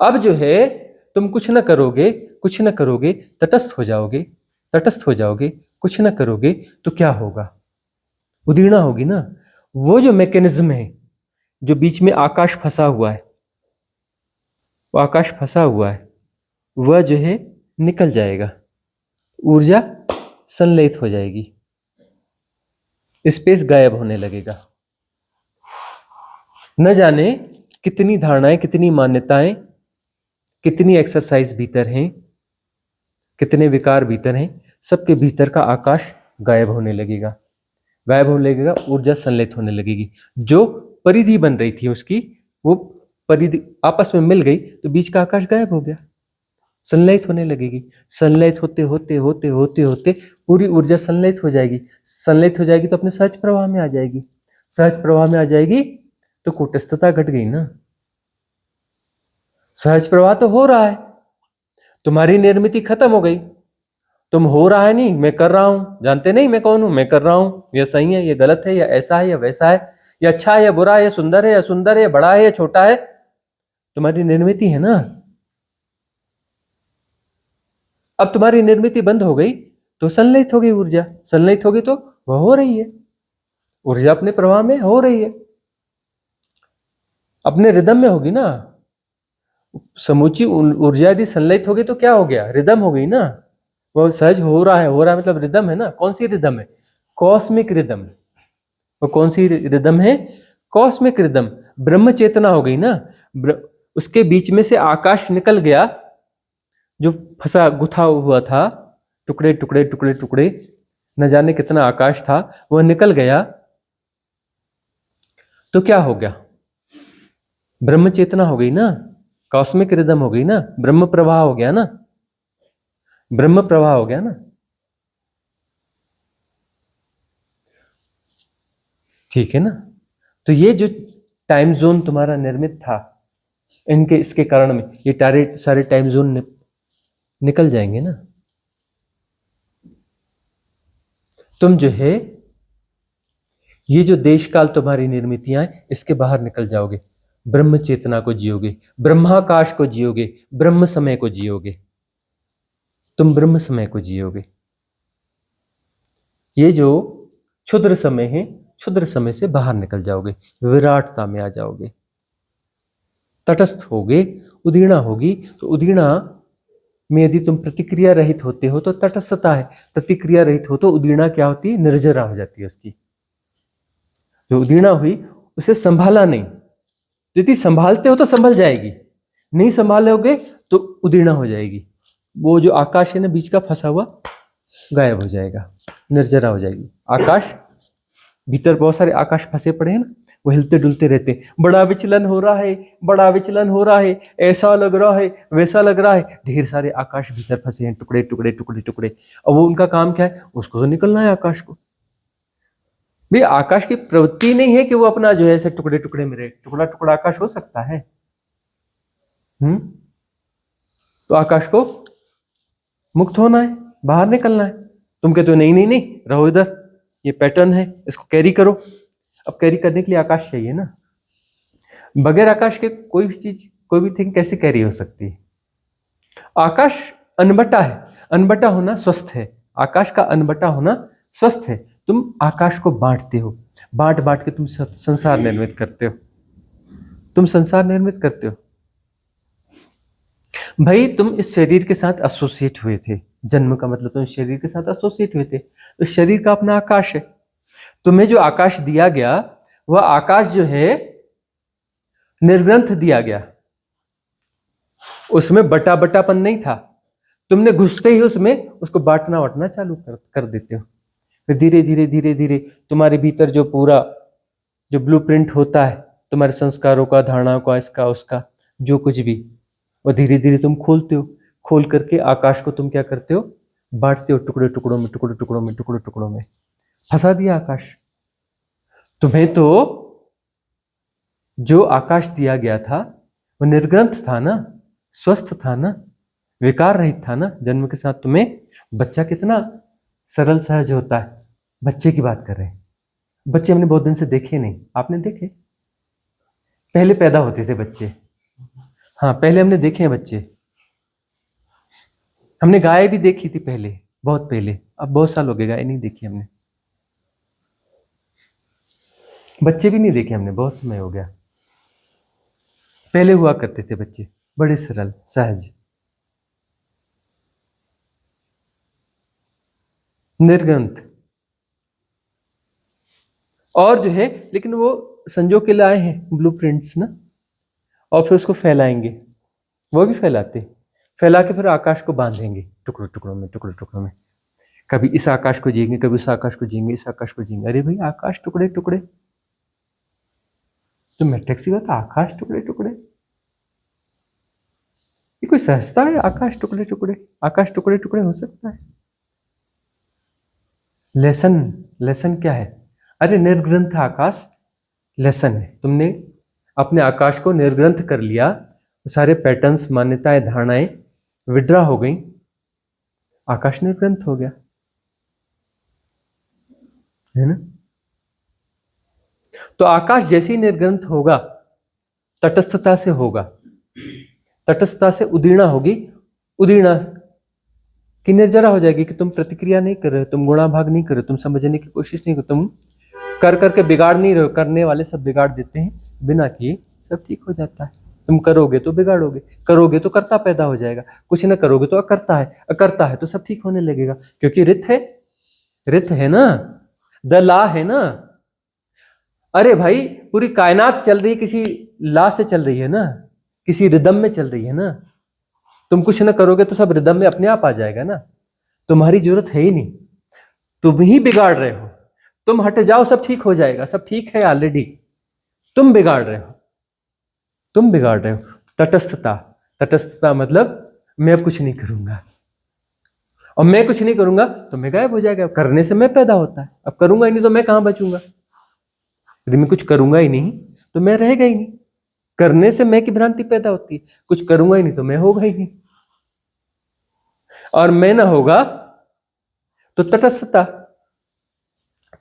अब जो है तुम कुछ न करोगे, कुछ न करोगे, तटस्थ हो जाओगे, तटस्थ हो जाओगे, कुछ न करोगे तो क्या होगा? उदीर्णा होगी ना। वो जो मैकेनिज्म है जो बीच में आकाश फंसा हुआ है, वो आकाश फंसा हुआ है, वह जो है निकल जाएगा, ऊर्जा संलयित हो जाएगी, स्पेस गायब होने लगेगा। न जाने कितनी धारणाएं, कितनी मान्यताएं, कितनी एक्सरसाइज भीतर हैं, कितने विकार भीतर हैं, सबके भीतर का आकाश गायब होने लगेगा, गायब होने लगेगा, ऊर्जा संलयित होने लगेगी। जो परिधि बन रही थी उसकी, वो परिधि आपस में मिल गई तो बीच का आकाश गायब हो गया, संलयित होने लगेगी। संलयित होते होते होते होते होते पूरी ऊर्जा संलयित हो जाएगी। संलयित हो जाएगी तो अपने सहज प्रवाह में आ जाएगी। सहज प्रवाह में आ जाएगी तो कूटस्थता घट गई ना। सहज प्रवाह तो हो रहा है, तुम्हारी निर्मिति खत्म हो गई। तुम हो रहा है नहीं, मैं कर रहा हूं, जानते नहीं मैं कौन हूं, मैं कर रहा हूं, यह सही है, यह गलत है, या ऐसा है या वैसा है, या अच्छा है या बुरा है, या सुंदर है या सुंदर है, या बड़ा है या छोटा है, तुम्हारी निर्मिति है ना। अब तुम्हारी निर्मिति बंद हो गई तो संलयित हो गई ऊर्जा, संलयित हो गई तो वह हो रही है, ऊर्जा अपने प्रवाह में हो रही है, अपने रिदम में होगी ना। समूची ऊर्जा यदि संलयित होगी तो क्या हो गया? रिदम हो गई ना। वो सहज हो रहा है, हो रहा है मतलब रिदम है ना। कौन सी रिदम है? Cosmic rhythm. वो कौन सी रिदम है? Cosmic rhythm. ब्रह्म चेतना हो गई ना। उसके बीच में से आकाश निकल गया, जो फंसा गुथा हुआ था, टुकड़े टुकड़े टुकड़े टुकड़े, न जाने कितना आकाश था, वह निकल गया तो क्या हो गया? ब्रह्म चेतना हो गई ना, कॉस्मिक रिदम हो गई ना, ब्रह्म प्रवाह हो गया ना, ब्रह्म प्रवाह हो गया ना। ठीक है ना। तो ये जो टाइम जोन तुम्हारा निर्मित था, इनके इसके कारण में ये सारे टाइम जोन निकल जाएंगे ना। तुम जो है ये जो देश काल तुम्हारी निर्मितियां हैं, इसके बाहर निकल जाओगे, ब्रह्म चेतना को जियोगे, ब्रह्माकाश को जियोगे, ब्रह्म समय को जियोगे, तुम ब्रह्म समय को जियोगे। ये जो क्षुद्र समय है, क्षुद्र समय से बाहर निकल जाओगे, विराटता में आ जाओगे, तटस्थ होगे। उदीर्णा होगी तो उदीर्णा में यदि तुम प्रतिक्रिया रहित होते हो तो तटस्थता है, प्रतिक्रिया रहित हो तो उदीर्णा क्या होती है? निर्जरा हो जाती है उसकी। जो उदीर्णा हुई उसे संभाला नहीं, यदि संभालते हो तो संभल जाएगी, नहीं संभालोगे तो उदीर्णा हो जाएगी। वो जो आकाश है ना बीच का फंसा हुआ, गायब हो जाएगा, निर्जरा हो जाएगी। आकाश भीतर बहुत सारे आकाश फंसे पड़े हैं ना, वो हिलते डुलते रहते, बड़ा विचलन हो रहा है, बड़ा विचलन हो रहा है, ऐसा लग रहा है, वैसा लग रहा है, ढेर सारे आकाश भीतर फंसे हैं, टुकड़े टुकड़े टुकड़े टुकड़े। अब वो उनका काम क्या है? उसको तो निकलना है आकाश को। भाई आकाश की प्रवृत्ति नहीं है कि वो अपना जो है ऐसे टुकड़े टुकड़े में रहे। टुकड़ा टुकड़ा आकाश हो सकता है। तो आकाश को मुक्त होना है, बाहर निकलना है। तुम कहते हो नहीं नहीं नहीं, रहो इधर, ये पैटर्न है, इसको कैरी करो। अब कैरी करने के लिए आकाश चाहिए ना। बगैर आकाश के कोई भी चीज, कोई भी थिंग कैसे कैरी हो सकती है? आकाश अनबटा है, अनबटा होना स्वस्थ है। आकाश का अनबटा होना स्वस्थ है। तुम आकाश को बांटते हो, बांट बांट के तुम संसार निर्मित करते हो, तुम संसार निर्मित करते हो। भाई तुम इस शरीर के साथ एसोसिएट हुए थे, जन्म का मतलब तुम शरीर के साथ एसोसिएट हुए थे, तो शरीर का अपना आकाश है। तुम्हें जो आकाश दिया गया, वह आकाश जो है निर्ग्रंथ दिया गया, उसमें बटा बटापन नहीं था। तुमने घुसते ही उसमें उसको बांटना वाटना चालू कर देते हो। फिर धीरे धीरे धीरे धीरे तुम्हारे भीतर जो पूरा जो ब्लूप्रिंट होता है तुम्हारे संस्कारों का, धारणाओं का, इसका उसका, जो कुछ भी, वो धीरे धीरे तुम खोलते हो। खोल करके आकाश को तुम क्या करते हो, बांटते हो टुकड़े टुकड़ों में, टुकड़े टुकड़ों में, टुकड़े टुकड़ों में, फंसा दिया आकाश। तुम्हें तो जो आकाश दिया गया था वो निर्ग्रंथ था ना, स्वस्थ था ना, विकार रहित था ना। जन्म के साथ तुम्हें बच्चा कितना सरल सहज होता है, बच्चे की बात कर रहे हैं। बच्चे हमने बहुत दिन से देखे नहीं, आपने देखे? पहले पैदा होते थे बच्चे, हाँ पहले हमने देखे हैं बच्चे। हमने गाय भी देखी थी पहले, बहुत पहले, अब बहुत साल हो गए गाय नहीं देखी हमने। बच्चे भी नहीं देखे हमने, बहुत समय हो गया। पहले हुआ करते थे बच्चे, बड़े सरल सहज, निर्ग्रंथ। और जो है, लेकिन वो संजो के लाए हैं ब्लूप्रिंट्स ना, और फिर उसको फैलाएंगे, वो भी फैलाते, फैला के फिर आकाश को बांधेंगे टुकड़ों टुकड़ों में, टुकड़े टुकड़ों में। कभी इस आकाश को जिएंगे, कभी उस आकाश को जिएंगे, इस आकाश को जिएंगे। अरे भाई आकाश टुकड़े टुकड़े, तो मैट्रिक्स की बात, आकाश टुकड़े टुकड़े, ये कोई सहजता है? आकाश टुकड़े टुकड़े, आकाश टुकड़े टुकड़े हो सकता है? लेसन, लेसन क्या है? अरे निर्ग्रंथ आकाश लेसन है। तुमने अपने आकाश को निर्ग्रंथ कर लिया, सारे पैटर्न्स, मान्यताएं, धारणाएं विड्रा हो गई, आकाश निर्ग्रंथ हो गया, है ना? तो आकाश जैसे ही निर्ग्रंथ होगा, तटस्थता से होगा, तटस्थता से उदीर्णा होगी, उदीर्णा की निर्जरा हो जाएगी कि तुम प्रतिक्रिया नहीं कर रहे हो, तुम गुणाभाग नहीं कर रहे हो, तुम समझने की कोशिश नहीं कर, तुम कर करके बिगाड़ नहीं रहे हो। करने वाले सब बिगाड़ देते हैं, बिना किए सब ठीक हो जाता है। तुम करोगे तो बिगाड़ोगे, करोगे तो कर्ता पैदा हो जाएगा, कुछ ना करोगे तो अकर्ता है, अकर्ता है तो सब ठीक होने लगेगा, क्योंकि रित है, रित है ना, द ला है ना। अरे भाई पूरी कायनात चल रही किसी ला से चल रही है ना, किसी रिदम में चल रही है ना। तुम कुछ ना करोगे तो सब रिदम में अपने आप आ जाएगा ना, तुम्हारी जरूरत है ही नहीं, तुम ही बिगाड़ रहे हो। तुम हट जाओ सब ठीक हो जाएगा, सब ठीक है ऑलरेडी, तुम बिगाड़ रहे हो, तुम बिगाड़ रहे हो। तटस्थता, तटस्थता मतलब मैं अब कुछ नहीं करूंगा, और मैं कुछ नहीं करूंगा तो मैं गायब हो जाएगा। करने से मैं पैदा होता है, अब करूंगा ही नहीं तो मैं कहां बचूंगा? यदि मैं कुछ करूंगा ही नहीं तो मैं रहेगा ही नहीं। करने से मैं की भ्रांति पैदा होती है, कुछ करूंगा ही नहीं तो मैं होगा ही नहीं, और मैं ना होगा तो तटस्थता,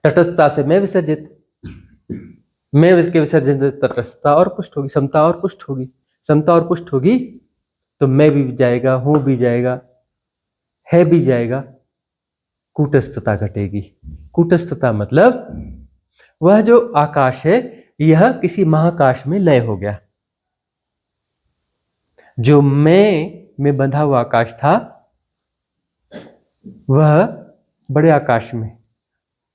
तटस्थता से मैं विसर्जित, मैं इसके विसर्जन से तटस्थता और पुष्ट होगी, समता और पुष्ट होगी, समता और पुष्ट होगी तो मैं भी जाएगा, हूं भी जाएगा, है भी जाएगा, कूटस्थता घटेगी। कूटस्थता मतलब वह जो आकाश है यह किसी महाकाश में लय हो गया। जो मैं में बंधा हुआ आकाश था वह बड़े आकाश में,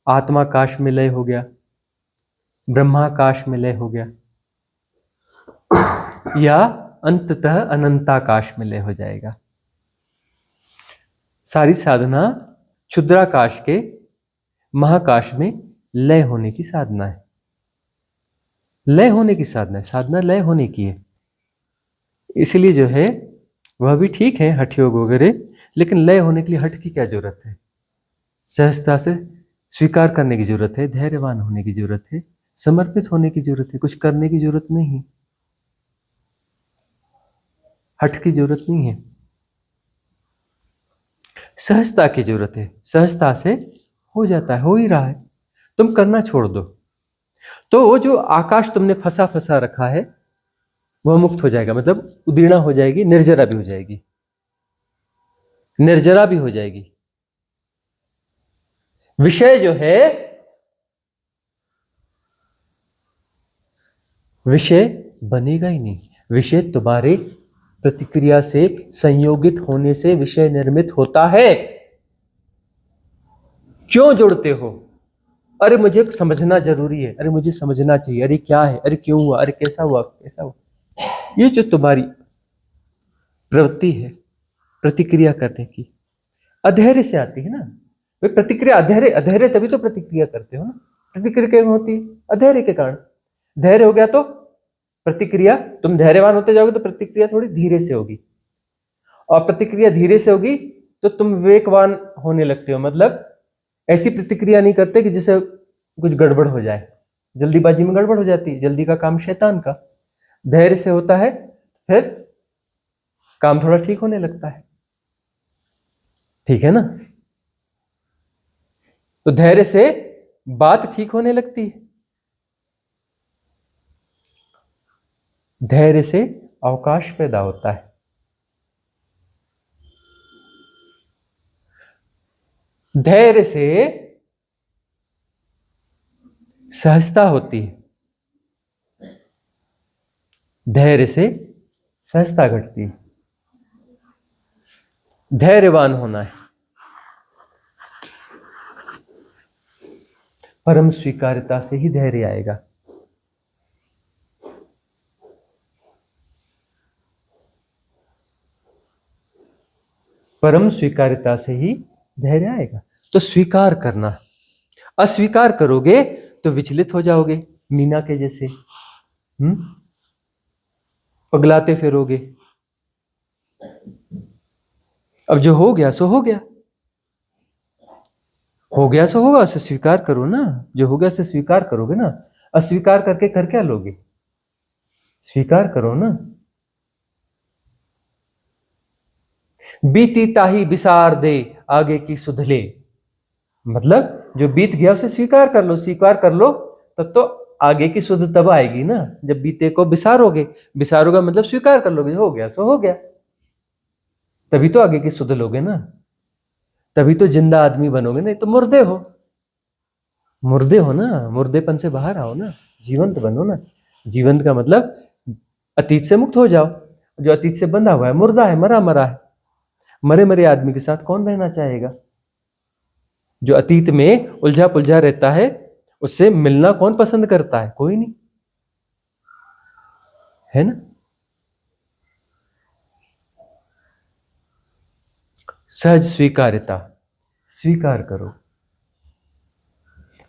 आत्माकाश में लय हो गया, ब्रह्माकाश में लय हो गया, या अंततः अनंताकाश में लय हो जाएगा। सारी साधना क्षुद्राकाश के महाकाश में लय होने की साधना है, लय होने की साधना है, साधना लय होने की है। इसलिए जो है वह भी ठीक है हठ योग वगैरह, लेकिन लय होने के लिए हठ की क्या जरूरत है? सहजता से स्वीकार करने की जरूरत है, धैर्यवान होने की जरूरत है, समर्पित होने की जरूरत है, कुछ करने की जरूरत नहीं, हठ की जरूरत नहीं है, सहजता की जरूरत है। सहजता से हो जाता है, हो ही रहा है, तुम करना छोड़ दो तो वो जो आकाश तुमने फंसा फंसा रखा है वह मुक्त हो जाएगा, मतलब उदीर्णा हो जाएगी, निर्जरा भी हो जाएगी, निर्जरा भी हो जाएगी। विषय जो है, विषय बनेगा ही नहीं, विषय तुम्हारे प्रतिक्रिया से संयोगित होने से विषय निर्मित होता है। क्यों जुड़ते हो? अरे मुझे समझना जरूरी है, अरे मुझे समझना चाहिए, अरे क्या है, अरे क्यों हुआ, अरे कैसा हुआ, कैसा हुआ। ये जो तुम्हारी प्रवृत्ति है प्रतिक्रिया करने की, अधैर्य से आती है ना। वे प्रतिक्रिया अधैर्य, अधैर्य तभी तो प्रतिक्रिया करते हो ना। प्रतिक्रिया क्यों होती है? अधैर्य के कारण। धैर्य हो गया तो प्रतिक्रिया, तुम धैर्यवान होते जाओगे तो प्रतिक्रिया थोड़ी धीरे से होगी, और प्रतिक्रिया धीरे से होगी तो तुम विवेकवान होने लगते हो। मतलब ऐसी प्रतिक्रिया नहीं करते कि जिससे कुछ गड़बड़ हो जाए। जल्दीबाजी में गड़बड़ हो जाती है, जल्दी का काम शैतान का। धैर्य से होता है फिर काम थोड़ा ठीक होने लगता है, ठीक है ना। तो धैर्य से बात ठीक होने लगती है, धैर्य से अवकाश पैदा होता है, धैर्य से सहजता होती है, धैर्य से सहजता घटती है। धैर्यवान होना है, परम स्वीकार्यता से ही धैर्य आएगा। परम स्वीकार्यता से ही धैर्य आएगा। तो स्वीकार करना, अस्वीकार करोगे तो विचलित हो जाओगे, मीना के जैसे पगलाते फिरोगे। अब जो हो गया सो हो गया, हो गया सो होगा, उसे स्वीकार करो ना। जो हो गया उसे स्वीकार करोगे ना। अस्वीकार करके कर क्या लोगे? स्वीकार करो ना। बीती ताही बिसार दे आगे की सुध ले। मतलब जो बीत गया उसे स्वीकार कर लो, स्वीकार कर लो तब तो आगे की सुध तब आएगी ना जब बीते को बिसारोगे। बिसारोगे मतलब स्वीकार कर लोगे, हो गया सो हो गया, तभी तो आगे की सुध लोगे ना, तभी तो जिंदा आदमी बनोगे। नहीं तो मुर्दे हो, मुर्दे हो ना, मुर्देपन से बाहर आओ ना, जीवंत बनो ना। जीवंत का मतलब अतीत से मुक्त हो जाओ। जो अतीत से बंधा हुआ है मुर्दा है, मरा मरा है। मरे मरे आदमी के साथ कौन रहना चाहेगा? जो अतीत में उलझा पुलझा रहता है उससे मिलना कौन पसंद करता है? कोई नहीं, है ना। सहज स्वीकार्यता, स्वीकार करो।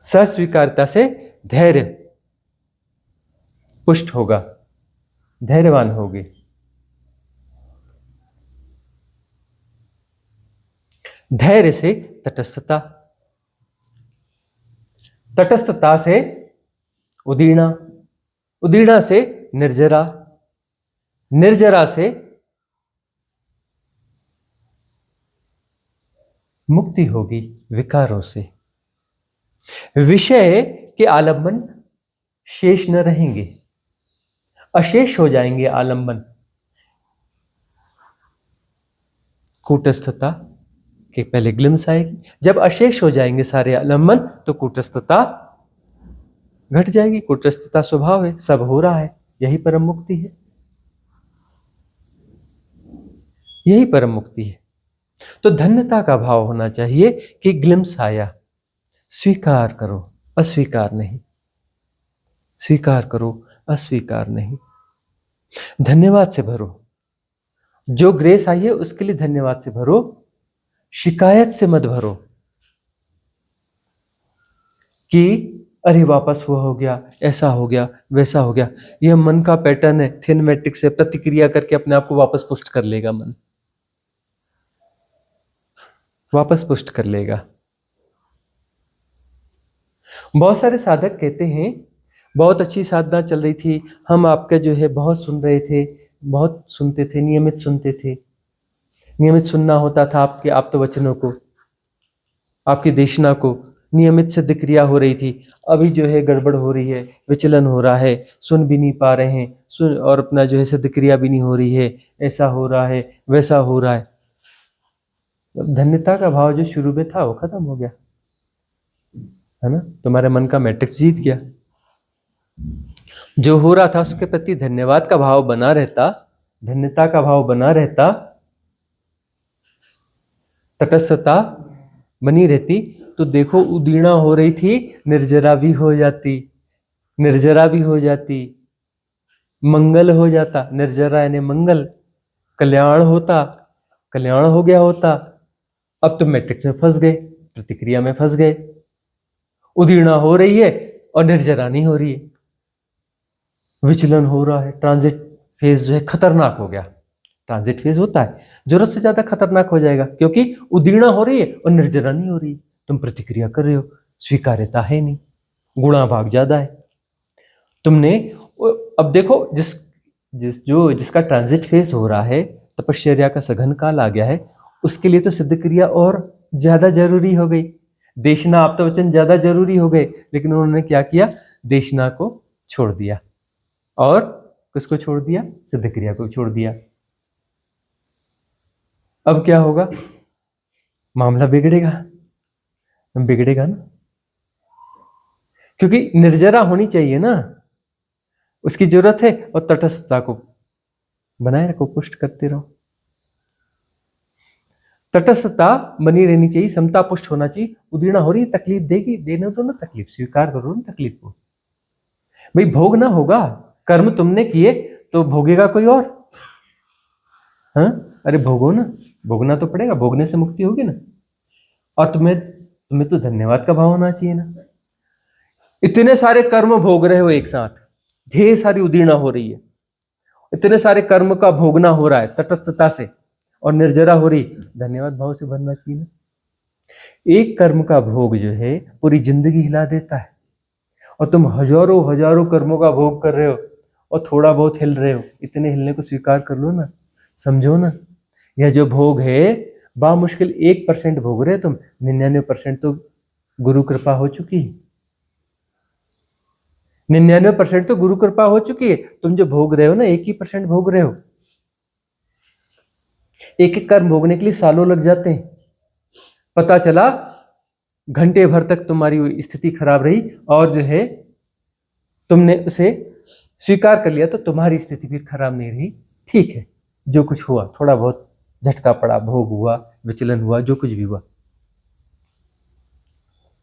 सहज स्वीकार्यता से धैर्य पुष्ट होगा, धैर्यवान होगे। धैर्य से तटस्थता, तटस्थता से उदीर्णा, उदीर्णा से निर्जरा, निर्जरा से मुक्ति होगी विकारों से। विषय के आलंबन शेष न रहेंगे, अशेष हो जाएंगे आलंबन। कूटस्थता के पहले ग्लिम्स आएगी, जब अशेष हो जाएंगे सारे आलंबन तो कूटस्थता घट जाएगी। कूटस्थता स्वभाव है, सब हो रहा है, यही परम मुक्ति है, यही परम मुक्ति है। तो धन्यता का भाव होना चाहिए कि ग्लिम्स आया, स्वीकार करो, अस्वीकार नहीं, स्वीकार करो, अस्वीकार नहीं। धन्यवाद से भरो, जो ग्रेस आई है उसके लिए धन्यवाद से भरो, शिकायत से मत भरो कि अरे वापस वो हो गया, ऐसा हो गया, वैसा हो गया। यह मन का पैटर्न है, थिन मैट्रिक्स से प्रतिक्रिया करके अपने आप को वापस पुष्ट कर लेगा। मन वापस पुष्ट कर लेगा। बहुत सारे साधक कहते हैं बहुत अच्छी साधना चल रही थी, हम आपके जो है बहुत सुन रहे थे, बहुत सुनते थे, नियमित सुनते थे, नियमित सुनना होता था आपके आप्तवचनों को, आपकी देशना को, नियमित सिद्ध क्रिया हो रही थी। अभी जो है गड़बड़ हो रही है, विचलन हो रहा है, सुन भी नहीं पा रहे हैं, सुन और अपना जो है सिद्ध क्रिया भी नहीं हो रही है, ऐसा हो रहा है, वैसा हो रहा है। धन्यता का भाव जो शुरू में था वो खत्म हो गया, है ना। तुम्हारे मन का मैट्रिक्स जीत गया। जो हो रहा था उसके प्रति धन्यवाद का भाव बना रहता, धन्यता का भाव बना रहता, तटस्थता बनी रहती, तो देखो उदीर्णा हो रही थी, निर्जरा भी हो जाती, निर्जरा भी हो जाती, मंगल हो जाता। निर्जरा यानी मंगल, कल्याण होता, कल्याण हो गया होता। अब तो मैट्रिक्स में फंस गए, प्रतिक्रिया में फंस गए। उदीर्णा हो रही है और निर्जरा नहीं हो रही है, विचलन हो रहा है, ट्रांजिट फेज जो है खतरनाक हो गया, ट्रांजिट फेज होता है, जरूरत से ज्यादा खतरनाक हो जाएगा क्योंकि उदीर्णा हो रही है और निर्जरा नहीं हो रही। तुम प्रतिक्रिया कर रहे हो, स्वीकार्यता है नहीं, गुणा भाग ज्यादा है। तुमने अब देखो जिसका ट्रांजिट फेज हो रहा है, तपश्चर्या का सघन काल आ गया है, उसके लिए तो सिद्ध क्रिया और ज्यादा जरूरी हो गई, देशना आप्तवचन ज्यादा जरूरी हो गए। लेकिन उन्होंने क्या किया, देशना को छोड़ दिया और किसको छोड़ दिया, सिद्ध क्रिया को छोड़ दिया। अब क्या होगा, मामला बिगड़ेगा, बिगड़ेगा ना, क्योंकि निर्जरा होनी चाहिए ना, उसकी जरूरत है। और तटस्थता को बनाए रखो, पुष्ट करते रहो। तटस्थता बनी रहनी चाहिए, समता पुष्ट होना चाहिए। उदीर्णा हो रही है, तकलीफ देगी, देने दो ना तकलीफ, स्वीकार करो ना तकलीफ को। भाई भोग ना होगा, कर्म तुमने किए तो भोगेगा कोई और। हाँ, अरे भोगो ना, भोगना तो पड़ेगा, भोगने से मुक्ति होगी ना। और तुम्हें तो धन्यवाद का भाव होना चाहिए ना। इतने सारे कर्म भोग रहे हो एक साथ, ढेर सारी उदीर्णा हो रही है, इतने सारे कर्म का भोगना हो रहा है तटस्थता से, और निर्जरा हो रही, धन्यवाद भाव से भरना चाहिए ना। एक कर्म का भोग जो है पूरी जिंदगी हिला देता है, और तुम हजारों हजारों कर्मों का भोग कर रहे हो और थोड़ा बहुत हिल रहे हो। इतने हिलने को स्वीकार कर लो ना, समझो ना। यह जो भोग है बामुश्किल 1% भोग रहे हो तुम, 99% तो गुरु कृपा हो चुकी है। 99% तो गुरु कृपा हो चुकी है। तुम जो भोग रहे हो ना, 1% भोग रहे हो। एक एक कर्म भोगने के लिए सालों लग जाते हैं। पता चला घंटे भर तक तुम्हारी स्थिति खराब रही, और जो है तुमने उसे स्वीकार कर लिया तो तुम्हारी स्थिति फिर खराब नहीं रही। ठीक है, जो कुछ हुआ, थोड़ा बहुत झटका पड़ा, भोग हुआ, विचलन हुआ, जो कुछ भी हुआ,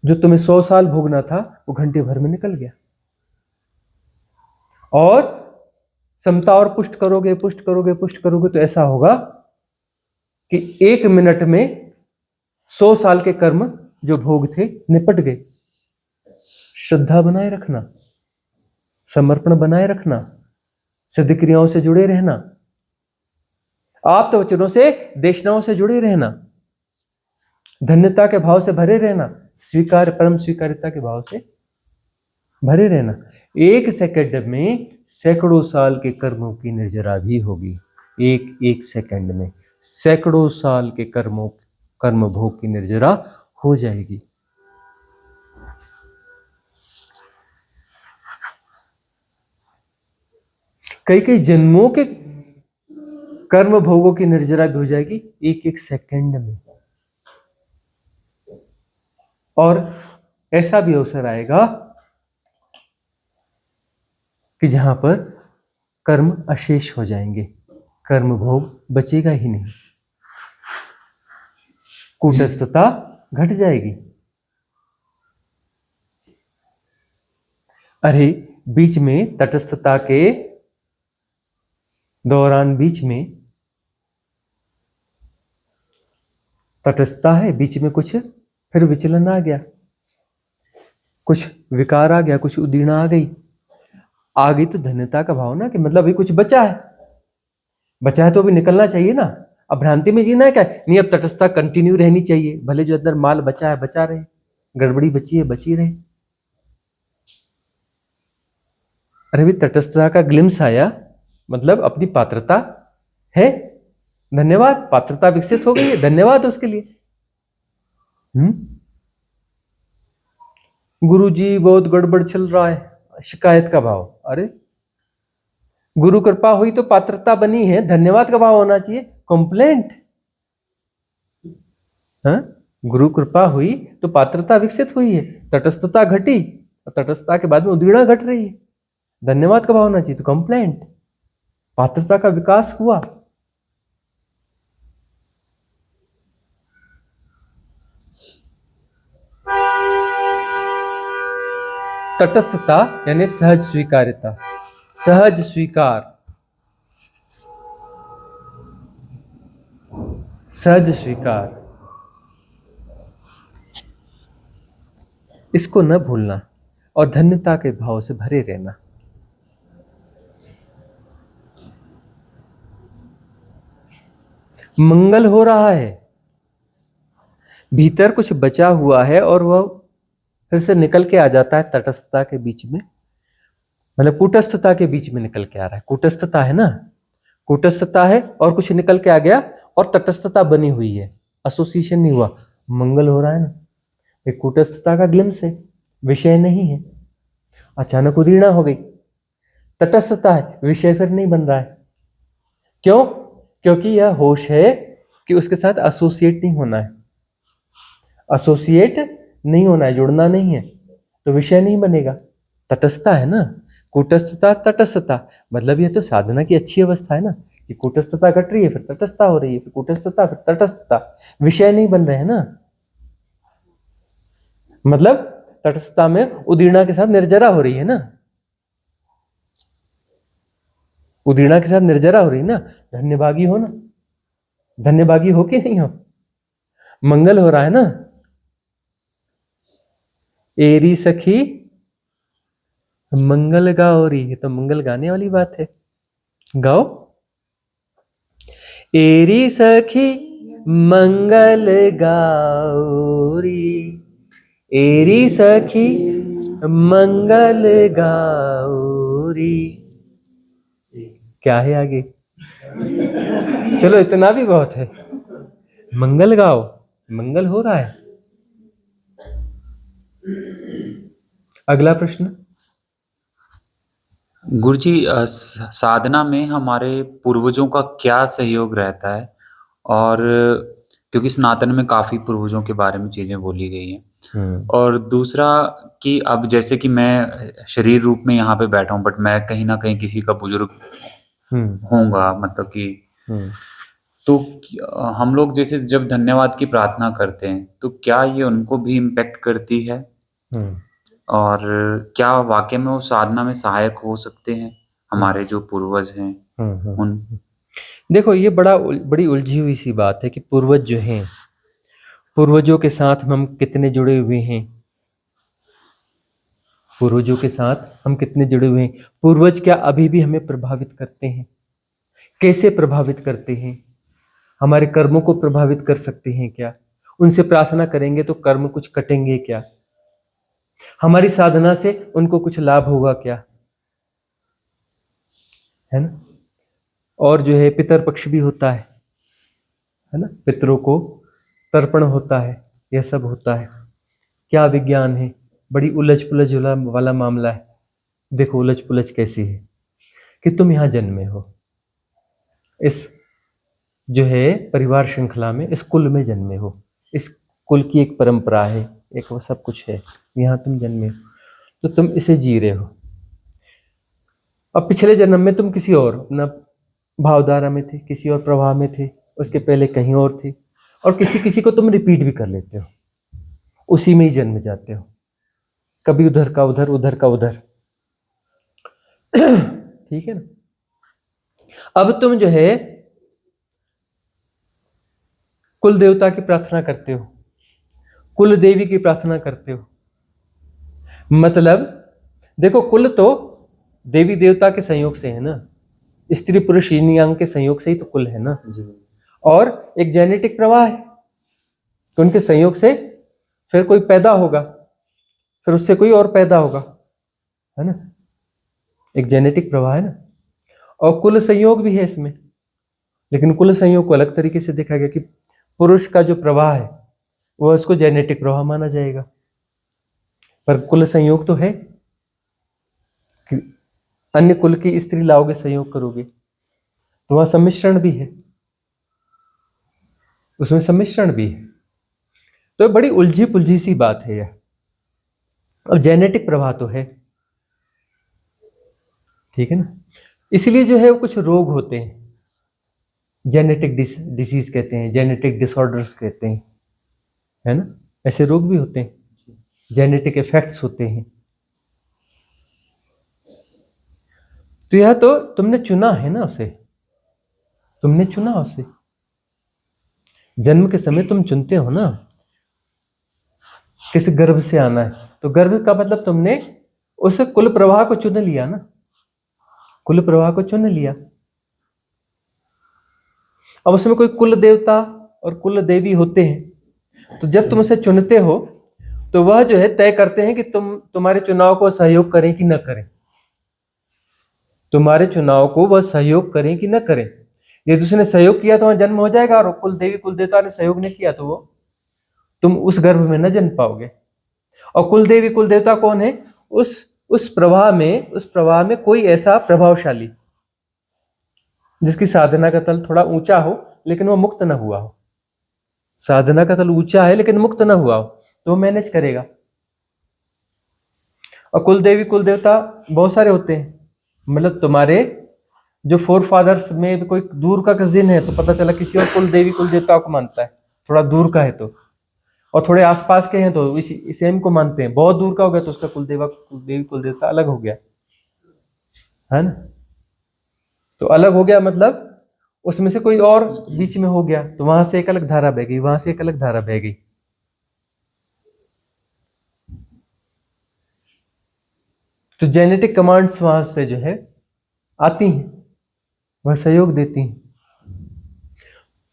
जो तुम्हें 100 साल भोगना था वो घंटे भर में निकल गया। और समता और पुष्ट करोगे, पुष्ट करोगे, पुष्ट करोगे तो ऐसा होगा कि 1 मिनट में 100 साल के कर्म जो भोग थे निपट गए। श्रद्धा बनाए रखना, समर्पण बनाए रखना, सिद्ध क्रियाओं से जुड़े रहना, आप तो वचनों से, देशनाओं से जुड़े रहना, धन्यता के भाव से भरे रहना, स्वीकार परम स्वीकार्यता के भाव से भरे रहना। 1 सेकंड में सैकड़ों साल के कर्मों की निर्जरा भी होगी। एक सेकंड में सैकड़ों साल के कर्म भोग की निर्जरा हो जाएगी। कई जन्मों के कर्म भोगों की निर्जरा भी हो जाएगी एक सेकंड में। और ऐसा भी अवसर आएगा कि जहां पर कर्म अशेष हो जाएंगे, कर्म भोग बचेगा ही नहीं, कूटस्थता घट जाएगी। अरे बीच में तटस्थता के दौरान, बीच में तटस्थता है, बीच में कुछ फिर विचलन आ गया, कुछ विकार आ गया, कुछ उदीर्णा आ गई तो धन्यता का भाव ना, कि मतलब अभी कुछ बचा है तो अभी निकलना चाहिए ना। अब भ्रांति में जीना है क्या, नहीं, अब तटस्थता कंटिन्यू रहनी चाहिए, भले जो अंदर माल बचा है बचा रहे, गड़बड़ी बची है बची रहे। अरे भी तटस्थता का ग्लिम्स आया, मतलब अपनी पात्रता है, धन्यवाद, पात्रता विकसित हो गई है, धन्यवाद उसके लिए। गुरुजी बहुत गड़बड़ चल रहा है, शिकायत का भाव। अरे गुरु कृपा हुई तो पात्रता बनी है, धन्यवाद का भाव होना चाहिए, कंप्लेंट। गुरु कृपा हुई तो पात्रता विकसित हुई है, तटस्थता घटी, और तटस्थता के बाद में उदीर्णा घट रही है, धन्यवाद का भाव होना चाहिए, तो कंप्लेंट, पात्रता का विकास हुआ। तटस्थता यानी सहज स्वीकार्यता, सहज स्वीकार, सहज स्वीकार, इसको न भूलना और धन्यता के भाव से भरे रहना। मंगल हो रहा है, भीतर कुछ बचा हुआ है और वह फिर से निकल के आ जाता है तटस्थता के बीच में, मतलब कूटस्थता के बीच में निकल के आ रहा है। कूटस्थता है ना, कूटस्थता है और कुछ निकल के आ गया और तटस्थता बनी हुई है, एसोसिएशन नहीं हुआ। मंगल हो रहा है ना, एक कूटस्थता का ग्लिम्स है, विषय नहीं है। अचानक उदीर्णा हो गई, तटस्थता है, विषय फिर नहीं बन रहा है। क्यों? क्योंकि यह होश है कि उसके साथ एसोसिएट नहीं होना है, एसोसिएट नहीं होना है, जुड़ना नहीं है, तो विषय नहीं बनेगा। तटस्थता है ना, कूटस्थता तटस्थता, मतलब यह तो साधना की अच्छी अवस्था है ना कि कूटस्थता घट रही है, फिर तटस्थता हो रही है, फिर कूटस्थता, फिर तटस्थता, विषय नहीं बन रहे हैं ना। मतलब तटस्थता में उदीर्णा के साथ निर्जरा हो रही है ना, उदीर्णा के साथ निर्जरा हो रही है ना। धन्यभागी हो ना, धन्यभागी हो कि नहीं हो? मंगल हो रहा है ना। एरी सखी मंगल गाओ रही है, तो मंगल गाने वाली बात है, गाओ। एरी सखी मंगल गाओ री, एरी सखी मंगल गाओ री। क्या है आगे? चलो इतना भी बहुत है, मंगल गाओ, मंगल हो रहा है। अगला प्रश्न। गुरुजी, साधना में हमारे पूर्वजों का क्या सहयोग रहता है? और क्योंकि सनातन में काफ़ी पूर्वजों के बारे में चीज़ें बोली गई हैं। और दूसरा कि अब जैसे कि मैं शरीर रूप में यहाँ पे बैठा हूँ, बट मैं कहीं ना कहीं किसी का बुजुर्ग होऊंगा, मतलब कि तो हम लोग जैसे जब धन्यवाद की प्रार्थना करते हैं तो क्या ये उनको भी इम्पेक्ट करती है? और क्या वाकई में वो साधना में सहायक हो सकते हैं हमारे जो पूर्वज हैं उन? देखो, ये बड़ी उलझी हुई सी बात है कि पूर्वज जो हैं, पूर्वजों के साथ हम कितने जुड़े हुए हैं, पूर्वजों के साथ हम कितने जुड़े हुए हैं। पूर्वज क्या अभी भी हमें प्रभावित करते हैं? कैसे प्रभावित करते हैं? हमारे कर्मों को प्रभावित कर सकते हैं क्या? उनसे प्रार्थना करेंगे तो कर्म कुछ कटेंगे क्या? हमारी साधना से उनको कुछ लाभ होगा क्या? है ना। और जो है पितर पक्ष भी होता है ना, पितरों को तर्पण होता है, यह सब होता है। क्या विज्ञान है, बड़ी उलझ पुलझ वाला मामला है। देखो उलझ पुलझ कैसी है कि तुम यहाँ जन्मे हो, इस जो है परिवार श्रृंखला में, इस कुल में जन्मे हो, इस कुल की एक परंपरा है, एक वो सब कुछ है, यहाँ तुम जन्मे हो तो तुम इसे जी रहे हो। अब पिछले जन्म में तुम किसी और अपना भावधारा में थे, किसी और प्रवाह में थे, उसके पहले कहीं और थे, और किसी किसी को तुम रिपीट भी कर लेते हो, उसी में ही जन्म जाते हो, कभी उधर का उधर, उधर का उधर। ठीक है ना। अब तुम जो है कुल देवता की प्रार्थना करते हो, कुल देवी की प्रार्थना करते हो। मतलब देखो, कुल तो देवी देवता के संयोग से है ना, स्त्री पुरुष yin yang के संयोग से ही तो कुल है ना। और एक जेनेटिक प्रवाह है, तो उनके संयोग से फिर कोई पैदा होगा, फिर उससे कोई और पैदा होगा, है ना। एक जेनेटिक प्रवाह है ना, और कुल संयोग भी है इसमें। लेकिन कुल संयोग को अलग तरीके से देखा गया कि पुरुष का जो प्रवाह है वो उसको जेनेटिक प्रवाह माना जाएगा, पर कुल संयोग तो है कि अन्य कुल की स्त्री लाओगे, संयोग करोगे तो वहां सम्मिश्रण भी है, उसमें सम्मिश्रण भी है। तो बड़ी उलझी पुलझी सी बात है यह। अब जेनेटिक प्रवाह तो है, ठीक है ना। इसलिए जो है वो कुछ रोग होते हैं, जेनेटिक डिसीज कहते हैं, जेनेटिक डिसऑर्डर्स कहते हैं, है ना। ऐसे रोग भी होते हैं, जेनेटिक इफेक्ट्स होते हैं। तो यह तो तुमने चुना है ना उसे, तुमने चुना उसे। जन्म के समय तुम चुनते हो ना किस गर्भ से आना है, तो गर्भ का मतलब तुमने उस कुल प्रवाह को चुन लिया ना, कुल प्रवाह को चुन लिया। अब उसमें कोई कुल देवता और कुल देवी होते हैं, तो जब तुम उसे चुनते हो तो वह जो है तय करते हैं कि तुम्हारे चुनाव को सहयोग करें कि न करें। तुम्हारे चुनाव को वह सहयोग करें कि न करें। यदि उसने सहयोग किया तो वहां जन्म हो जाएगा, और कुल देवी कुल देवता ने सहयोग नहीं किया तो वो तुम उस गर्भ में न जन्म पाओगे। और कुल देवी कुल देवता कौन है? उस प्रवाह में कोई ऐसा प्रभावशाली जिसकी साधना का तल थोड़ा ऊंचा हो लेकिन वो मुक्त न हुआ हो। साधना का तल ऊंचा है लेकिन मुक्त न हुआ हो तो वो मैनेज करेगा। और कुल देवी कुल देवता बहुत सारे होते हैं, मतलब तुम्हारे जो फोर फादर्स में कोई दूर का कजिन है तो पता चला किसी और कुल देवी कुल देवता को मानता है, थोड़ा दूर का है तो, और थोड़े आसपास के हैं तो इसी सेम को मानते हैं। बहुत दूर का हो गया तो उसका कुल देवी कुल देवता अलग हो गया, है ना। तो अलग हो गया मतलब उसमें से कोई और बीच में हो गया तो वहां से एक अलग धारा बह गई, वहां से एक अलग धारा बह गई। तो जेनेटिक कमांड्स वहां से जो है आती हैं, वह सहयोग देती हैं।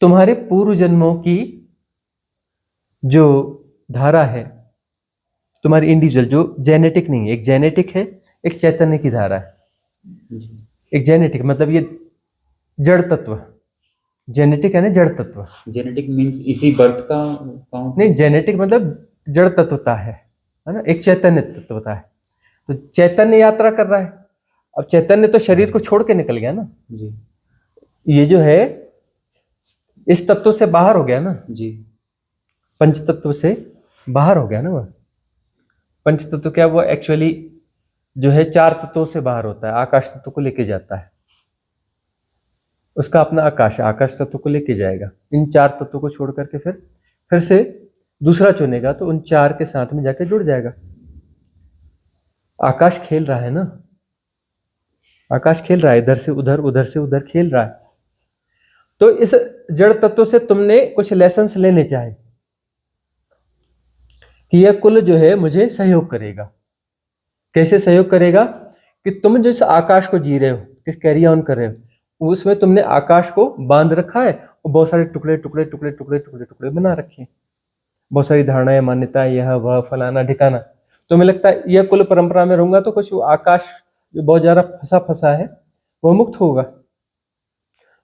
तुम्हारे पूर्व जन्मों की जो धारा है तुम्हारी इंडिविजुअल, जो जेनेटिक नहीं है, एक जेनेटिक है एक चैतन्य की धारा है। एक जेनेटिक मतलब ये जड़ तत्व, जेनेटिक है ना जड़ तत्व। जेनेटिक मीन्स इसी बर्थ का काउंट? नहीं, जेनेटिक मतलब जड़ तत्वता है ना, एक चैतन्य तत्वता है। तो चैतन्य यात्रा कर रहा है। अब चैतन्य तो शरीर को छोड़ के निकल गया ना जी ये जो है इस तत्व से बाहर हो गया ना जी। पंच तत्व से बाहर हो गया ना वह। पंच तत्व क्या, वो एक्चुअली जो है चार तत्वों से बाहर होता है, आकाश तत्व को लेके जाता है। उसका अपना आकाश तत्व को लेके जाएगा। इन चार तत्वों को छोड़ करके फिर से दूसरा चुनेगा तो उन चार के साथ में जाके जुड़ जाएगा। आकाश खेल रहा है ना, आकाश खेल रहा है, इधर से उधर खेल रहा है। तो इस जड़ तत्व से तुमने कुछ लेसन्स लेने चाहे कि यह कुल जो है मुझे सहयोग करेगा। कैसे सहयोग करेगा? कि तुम जिस आकाश को जी रहे हो, किस कैरी ऑन कर रहे हो, उसमें तुमने आकाश को बांध रखा है और बहुत सारे टुकड़े टुकड़े टुकड़े टुकड़े टुकड़े टुकड़े बना रखे हैं। बहुत सारी धारणाएं, मान्यताएं, यह वह फलाना ठिकाना। तुम्हें लगता है यह कुल परंपरा में रहूंगा तो कुछ आकाश जो बहुत ज्यादा फंसा फंसा है वो मुक्त होगा।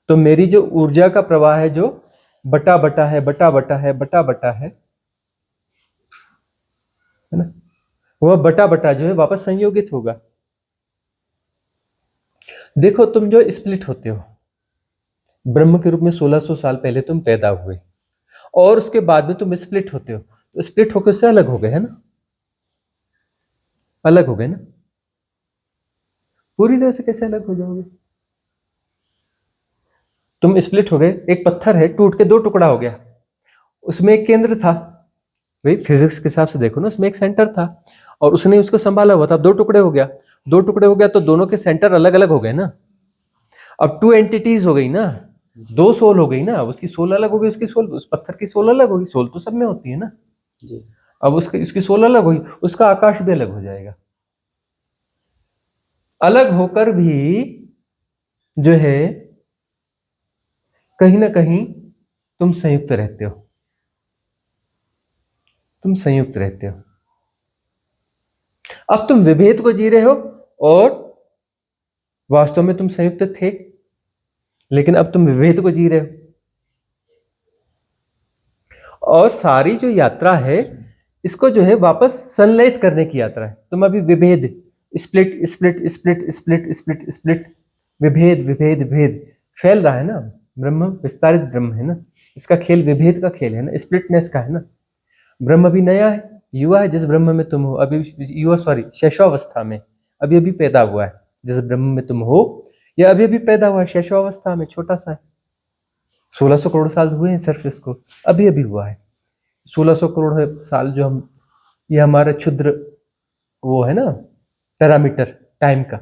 तो मेरी जो ऊर्जा का प्रवाह है, जो बटा बटा है ना, वह बटा बटा जो है वापस संयोगित होगा। देखो तुम जो स्प्लिट होते हो ब्रह्म के रूप में 1600 साल पहले तुम पैदा हुए और उसके बाद में तुम स्प्लिट होते हो, तो स्प्लिट होकर से अलग हो गए, है ना, अलग हो गए ना। पूरी तरह से कैसे अलग हो जाओगे? तुम स्प्लिट हो गए, एक पत्थर है टूट के दो टुकड़ा हो गया, उसमें एक केंद्र था, भाई फिजिक्स के हिसाब से देखो ना, उसमें एक सेंटर था और उसने उसको संभाला हुआ था। दो टुकड़े हो गया, दो टुकड़े हो गया तो दोनों के सेंटर अलग अलग हो गए ना। अब टू एंटिटीज हो गई ना, दो सोल हो गई ना। उसकी सोल अलग हो गई, उसकी सोल, उस पत्थर की सोल अलग होगी। सोल तो सब में होती है ना जी। अब उसकी सोल अलग हुई, उसका आकाश भी अलग हो जाएगा। अलग होकर भी जो है कहीं ना कहीं तुम संयुक्त रहते हो, तुम संयुक्त रहते हो। अब तुम विभेद को जी रहे हो और वास्तव में तुम संयुक्त थे, लेकिन अब तुम विभेद को जी रहे हो। और सारी जो यात्रा है इसको जो है वापस संलयित करने की यात्रा है। तुम अभी विभेद, split split split split split split, विभेद विभेद विभेद फैल रहा है ना। ब्रह्म विस्तारित ब्रह्म है ना, इसका खेल विभेद का खेल है ना, स्प्लिटनेस का है ना। ब्रह्म अभी नया है, युवा है। जिस ब्रह्म में तुम हो अभी युवा, शैशवावस्था में अभी अभी पैदा हुआ है। जिस ब्रह्म में तुम हो यह अभी अभी पैदा हुआ है, शैशवावस्था में, छोटा सा है। 1600 करोड़ साल हुए हैं सिर्फ इसको, अभी अभी हुआ है। 1600 करोड़ साल जो हम, ये हमारा क्षुद्र वो है ना पैरामीटर टाइम का,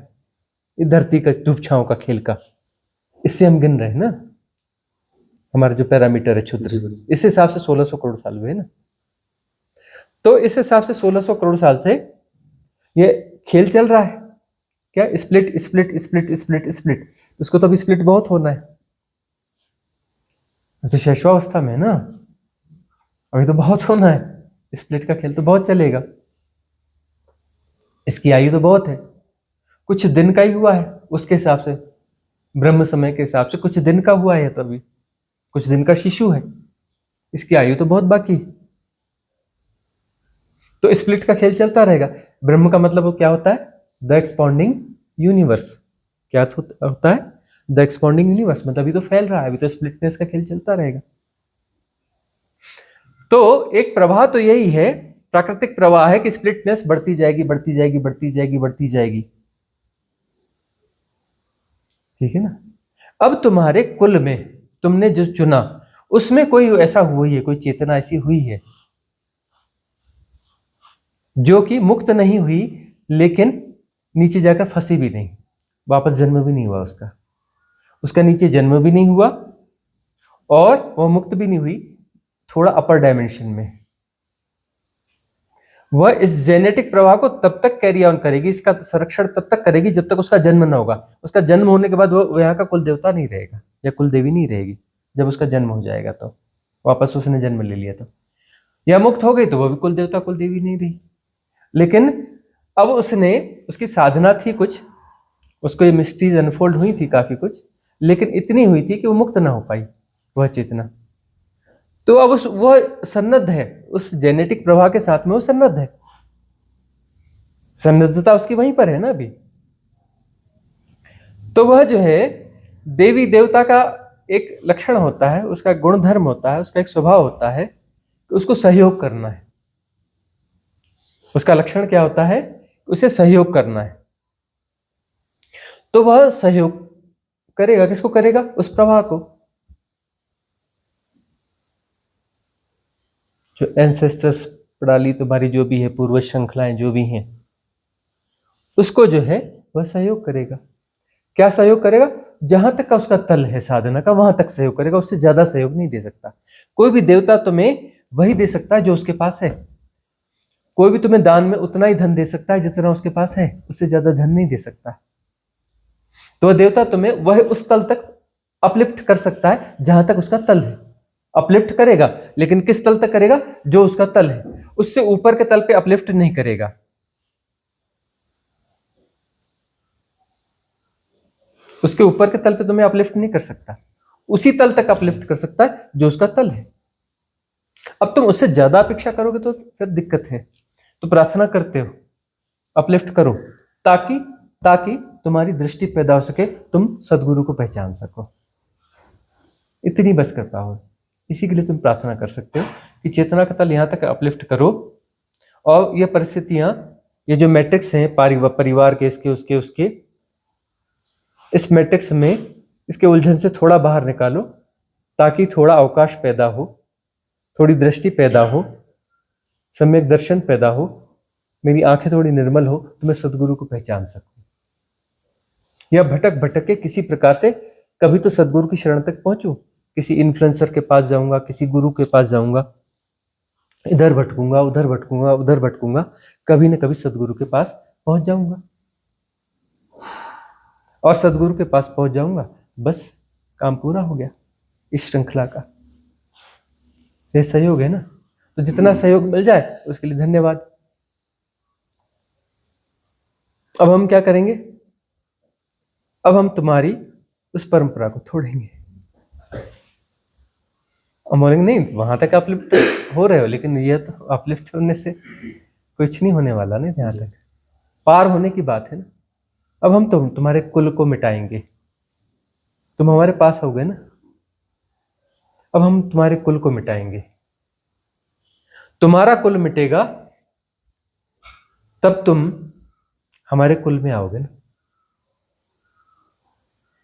धरती का धूप छांव का खेल का, इससे हम गिन रहे हैं ना। हमारा जो पैरामीटर है क्षुद्र, इस हिसाब से 1600 करोड़ साल हुए ना। तो इस हिसाब से 1600 करोड़ साल से ये खेल चल रहा है। क्या? Split split split split split. उसको तो अभी स्प्लिट बहुत होना है। तो शैशवावस्था में है ना, अभी तो बहुत होना है, स्प्लिट का खेल तो बहुत चलेगा, इसकी आयु तो बहुत है, कुछ दिन का ही हुआ है उसके हिसाब से, ब्रह्म समय के हिसाब से कुछ दिन का हुआ है, तभी कुछ दिन का शिशु है, इसकी आयु तो बहुत बाकी। तो स्प्लिट का खेल चलता रहेगा। ब्रह्म का मतलब वो क्या होता है? The expounding universe. क्या होता है? द एक्सपाउंडिंग यूनिवर्स, मतलब अभी तो फैल रहा है, अभी तो स्प्लिटनेस का खेल चलता रहेगा। तो एक प्रवाह तो यही है, प्राकृतिक प्रवाह है कि स्प्लिटनेस बढ़ती जाएगी, बढ़ती जाएगी, बढ़ती जाएगी, बढ़ती जाएगी, ठीक है ना। अब तुम्हारे कुल में तुमने जो चुना उसमें कोई ऐसा हुई है, कोई चेतना ऐसी हुई है जो कि मुक्त नहीं हुई, लेकिन नीचे जाकर फंसी भी नहीं, वापस जन्म भी नहीं हुआ उसका नीचे जन्म भी नहीं हुआ और वह मुक्त भी नहीं हुई, थोड़ा अपर डायमेंशन में। वह इस जेनेटिक प्रवाह को तब तक कैरी ऑन करेगी, इसका संरक्षण तब तक करेगी जब तक उसका जन्म ना होगा। उसका जन्म होने के बाद वो यहाँ का कुल देवता नहीं रहेगा या कुल देवी नहीं रहेगी। जब उसका जन्म हो जाएगा तो वापस उसने जन्म ले लिया तो, या मुक्त हो गई तो वो भी कुल देवता कुल देवी नहीं रही। लेकिन अब उसकी साधना थी कुछ, उसको ये मिस्ट्रीज अनफोल्ड हुई थी काफी कुछ, लेकिन इतनी हुई थी कि वो मुक्त ना हो पाई वह चेतना। तो अब वह सन्नद्ध है, उस जेनेटिक प्रवाह के साथ में वो सन्नद्ध है, सन्नद्धता उसकी वहीं पर है ना अभी। तो वह जो है देवी देवता का एक लक्षण होता है, उसका गुणधर्म होता है, उसका एक स्वभाव होता है कि उसको सहयोग करना है। उसका लक्षण क्या होता है? उसे सहयोग करना है। तो वह सहयोग करेगा, किसको करेगा? उस प्रवाह को। जो एंसेस्टर्स प्रणाली तुम्हारी जो भी है, पूर्व श्रृंखलाएं जो भी हैं, उसको जो है वह सहयोग करेगा। क्या सहयोग करेगा? जहां तक का उसका तल है साधना का, वहां तक सहयोग करेगा, उससे ज्यादा सहयोग नहीं दे सकता। कोई भी देवता तुम्हें वही दे सकता है जो उसके पास है। कोई भी तुम्हें दान में उतना ही धन दे सकता है जितना उसके पास है, उससे ज्यादा धन नहीं दे सकता। तो वह देवता तुम्हें वह उस तल तक अपलिफ्ट कर सकता है जहां तक उसका तल है। अपलिफ्ट करेगा, लेकिन किस तल तक करेगा? जो उसका तल है, उससे ऊपर के तल पे अपलिफ्ट नहीं करेगा। उसके ऊपर के तल पे तुम्हें अपलिफ्ट नहीं कर सकता, उसी तल तक अपलिफ्ट कर सकता है जो उसका तल है। अब तुम उससे ज्यादा अपेक्षा करोगे तो फिर दिक्कत है। तो प्रार्थना करते हो अपलिफ्ट करो, ताकि तुम्हारी दृष्टि पैदा हो सके, तुम सदगुरु को पहचान सको। इतनी बस कृपा हो, इसी के लिए तुम प्रार्थना कर सकते हो कि चेतना का तल यहां तक अपलिफ्ट करो। और ये परिस्थितियां, ये जो मैट्रिक्स हैं परिवार के, इसके उसके उसके, इस मैट्रिक्स में इसके उलझन से थोड़ा बाहर निकालो, ताकि थोड़ा अवकाश पैदा हो, थोड़ी दृष्टि पैदा हो, सम्यक दर्शन पैदा हो, मेरी आंखें थोड़ी निर्मल हो, तो मैं सदगुरु को पहचान सकूं। या भटक भटक के किसी प्रकार से कभी तो सदगुरु की शरण तक पहुंचूं। किसी इन्फ्लुएंसर के पास जाऊंगा, किसी गुरु के पास जाऊंगा, इधर भटकूंगा, उधर भटकूंगा, उधर भटकूंगा, कभी न कभी सदगुरु के पास पहुंच जाऊंगा। और सदगुरु के पास पहुंच जाऊंगा, बस काम पूरा हो गया इस श्रृंखला का। ये सहयोग है ना, तो जितना सहयोग मिल जाए उसके लिए धन्यवाद। अब हम क्या करेंगे? अब हम तुम्हारी उस परंपरा को तोड़ेंगे। हम बोलेंगे नहीं, वहां तक अपलिफ्ट हो रहे हो, लेकिन ये तो अपलिफ्ट होने से कुछ नहीं होने वाला, नहीं यहाँ तक पार होने की बात है ना। अब हम तुम्हारे कुल को मिटाएंगे। तुम हमारे पास हो गए ना, अब हम तुम्हारे कुल को मिटाएंगे। तुम्हारा कुल मिटेगा तब तुम हमारे कुल में आओगे ना।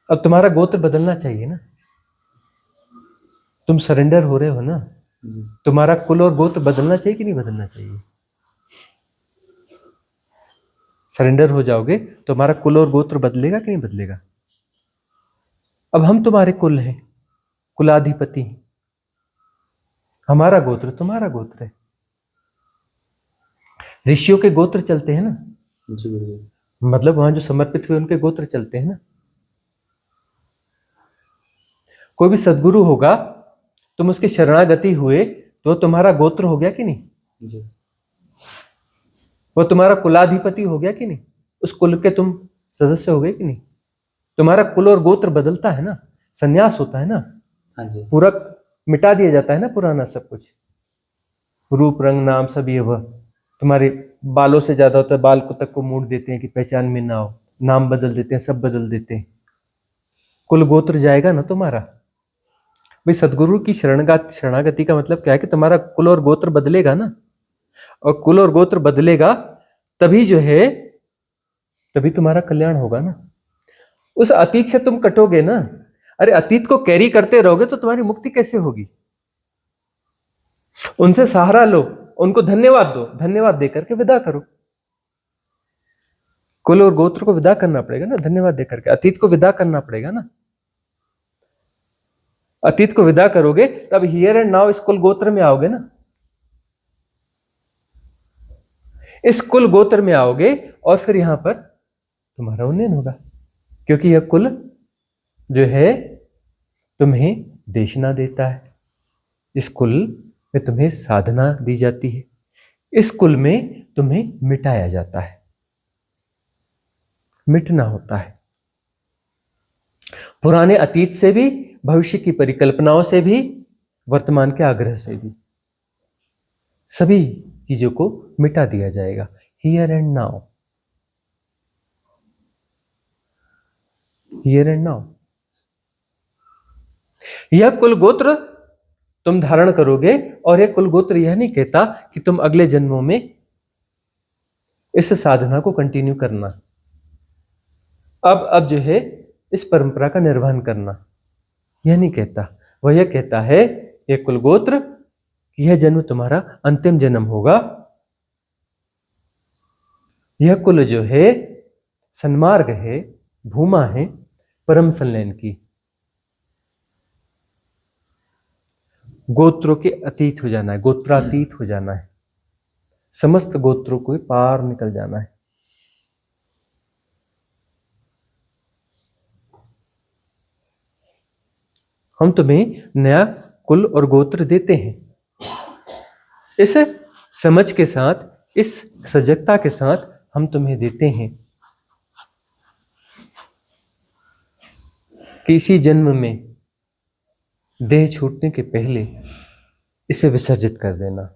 अब तुम्हारा गोत्र बदलना चाहिए ना, तुम सरेंडर हो रहे हो ना, तुम्हारा कुल और गोत्र बदलना चाहिए कि नहीं बदलना चाहिए? सरेंडर हो जाओगे तो हमारा कुल और गोत्र बदलेगा कि नहीं बदलेगा? अब हम तुम्हारे कुल हैं, कुलाधिपति, हमारा गोत्र तुम्हारा गोत्र है। ऋषियों के गोत्र चलते हैं ना, मतलब वहां जो समर्पित हुए उनके गोत्र चलते हैं ना। कोई भी सदगुरु होगा तुम उसके शरणागति हुए तो तुम्हारा गोत्र हो गया कि नहीं? जी। वो तुम्हारा कुलाधिपति हो गया कि नहीं? उस कुल के तुम सदस्य हो गए कि नहीं? तुम्हारा कुल और गोत्र बदलता है ना, संन्यास होता है ना, हाँ जी। पूरा मिटा दिया जाता है ना पुराना सब कुछ, रूप रंग नाम सब ये वह। तुम्हारे बालों से ज्यादा होता है, बाल को तक को मोड़ देते हैं कि पहचान में ना हो, नाम बदल देते हैं, सब बदल देते हैं, कुल गोत्र जाएगा ना तुम्हारा। भाई सदगुरु की शरणागति का मतलब क्या है कि तुम्हारा कुल और गोत्र बदलेगा ना, और कुल और गोत्र बदलेगा तभी जो है, तभी तुम्हारा कल्याण होगा ना। उस अतीत से तुम कटोगे ना, अरे अतीत को कैरी करते रहोगे तो तुम्हारी मुक्ति कैसे होगी? उनसे सहारा लो, उनको धन्यवाद दो, धन्यवाद देकर के विदा करो। कुल और गोत्र को विदा करना पड़ेगा ना, धन्यवाद देकर के। अतीत को विदा करना पड़ेगा ना। अतीत को विदा करोगे तब हियर एंड नाउ इस कुल गोत्र में आओगे ना, इस कुल गोत्र में आओगे और फिर यहां पर तुम्हारा उन्नयन होगा, क्योंकि यह कुल जो है तुम्हें देशना देता है, इस कुल में तुम्हें साधना दी जाती है, इस कुल में तुम्हें मिटाया जाता है, मिटना होता है। पुराने अतीत से भी, भविष्य की परिकल्पनाओं से भी, वर्तमान के आग्रह से भी, सभी चीजों को मिटा दिया जाएगा। Here and now, here and now. यह कुल गोत्र तुम धारण करोगे, और यह कुल गोत्र यह नहीं कहता कि तुम अगले जन्मों में इस साधना को कंटिन्यू करना, अब जो है इस परंपरा का निर्वहन करना, यह नहीं कहता। वह यह कहता है यह कुल गोत्र, यह जन्म तुम्हारा अंतिम जन्म होगा। यह कुल जो है सन्मार्ग है, भूमा है परम संलयन की, गोत्रों के अतीत हो जाना है, गोत्रातीत हो जाना है, समस्त गोत्रों को पार निकल जाना है। हम तुम्हें नया कुल और गोत्र देते हैं, इस समझ के साथ, इस सजगता के साथ हम तुम्हें देते हैं कि इसी जन्म में देह छूटने के पहले इसे विसर्जित कर देना,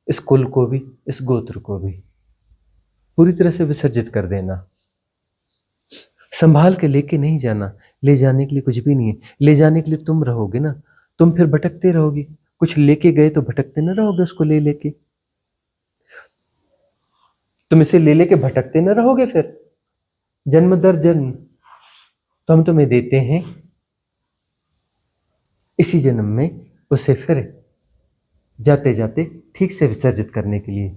इस कुल को भी, इस गोत्र को भी पूरी तरह से विसर्जित कर देना। संभाल के लेके नहीं जाना, ले जाने के लिए कुछ भी नहीं है, ले जाने के लिए तुम रहोगे ना, तुम फिर भटकते रहोगे। कुछ लेके गए तो भटकते न रहोगे, उसको ले लेके तुम इसे ले लेके भटकते न रहोगे फिर जन्म दर जन्म। तो हम तुम्हें देते हैं इसी जन्म में उसे फिर जाते जाते ठीक से विसर्जित करने के लिए,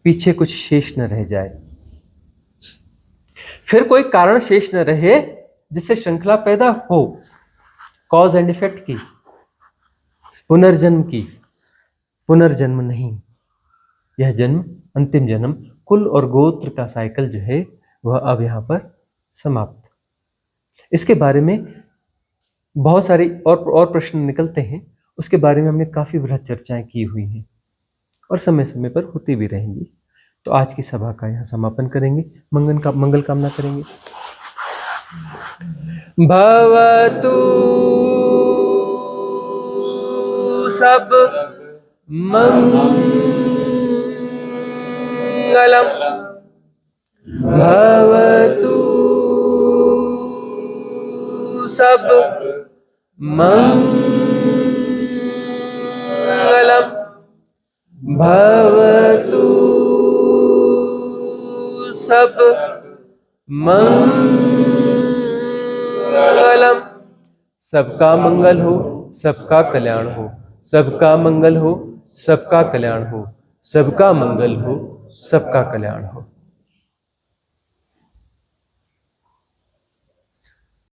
पीछे कुछ शेष न रह जाए, फिर कोई कारण शेष न रहे जिससे श्रृंखला पैदा हो, कॉज एंड इफेक्ट की, पुनर्जन्म की। पुनर्जन्म नहीं, यह जन्म अंतिम जन्म, कुल और गोत्र का साइकिल जो है वह अब यहां पर समाप्त। इसके बारे में बहुत सारे और प्रश्न निकलते हैं, उसके बारे में हमने काफी बृहद चर्चाएं की हुई हैं और समय समय पर होती भी रहेंगी। तो आज की सभा का यहाँ समापन करेंगे, मंगल कामना करेंगे। भवतु सब मंगलम, भवतु सब मंगलम, भवतु सब मंगलम। सबका मंगल हो, सबका कल्याण हो, सबका मंगल हो, सबका कल्याण हो, सबका मंगल हो, सबका कल्याण हो।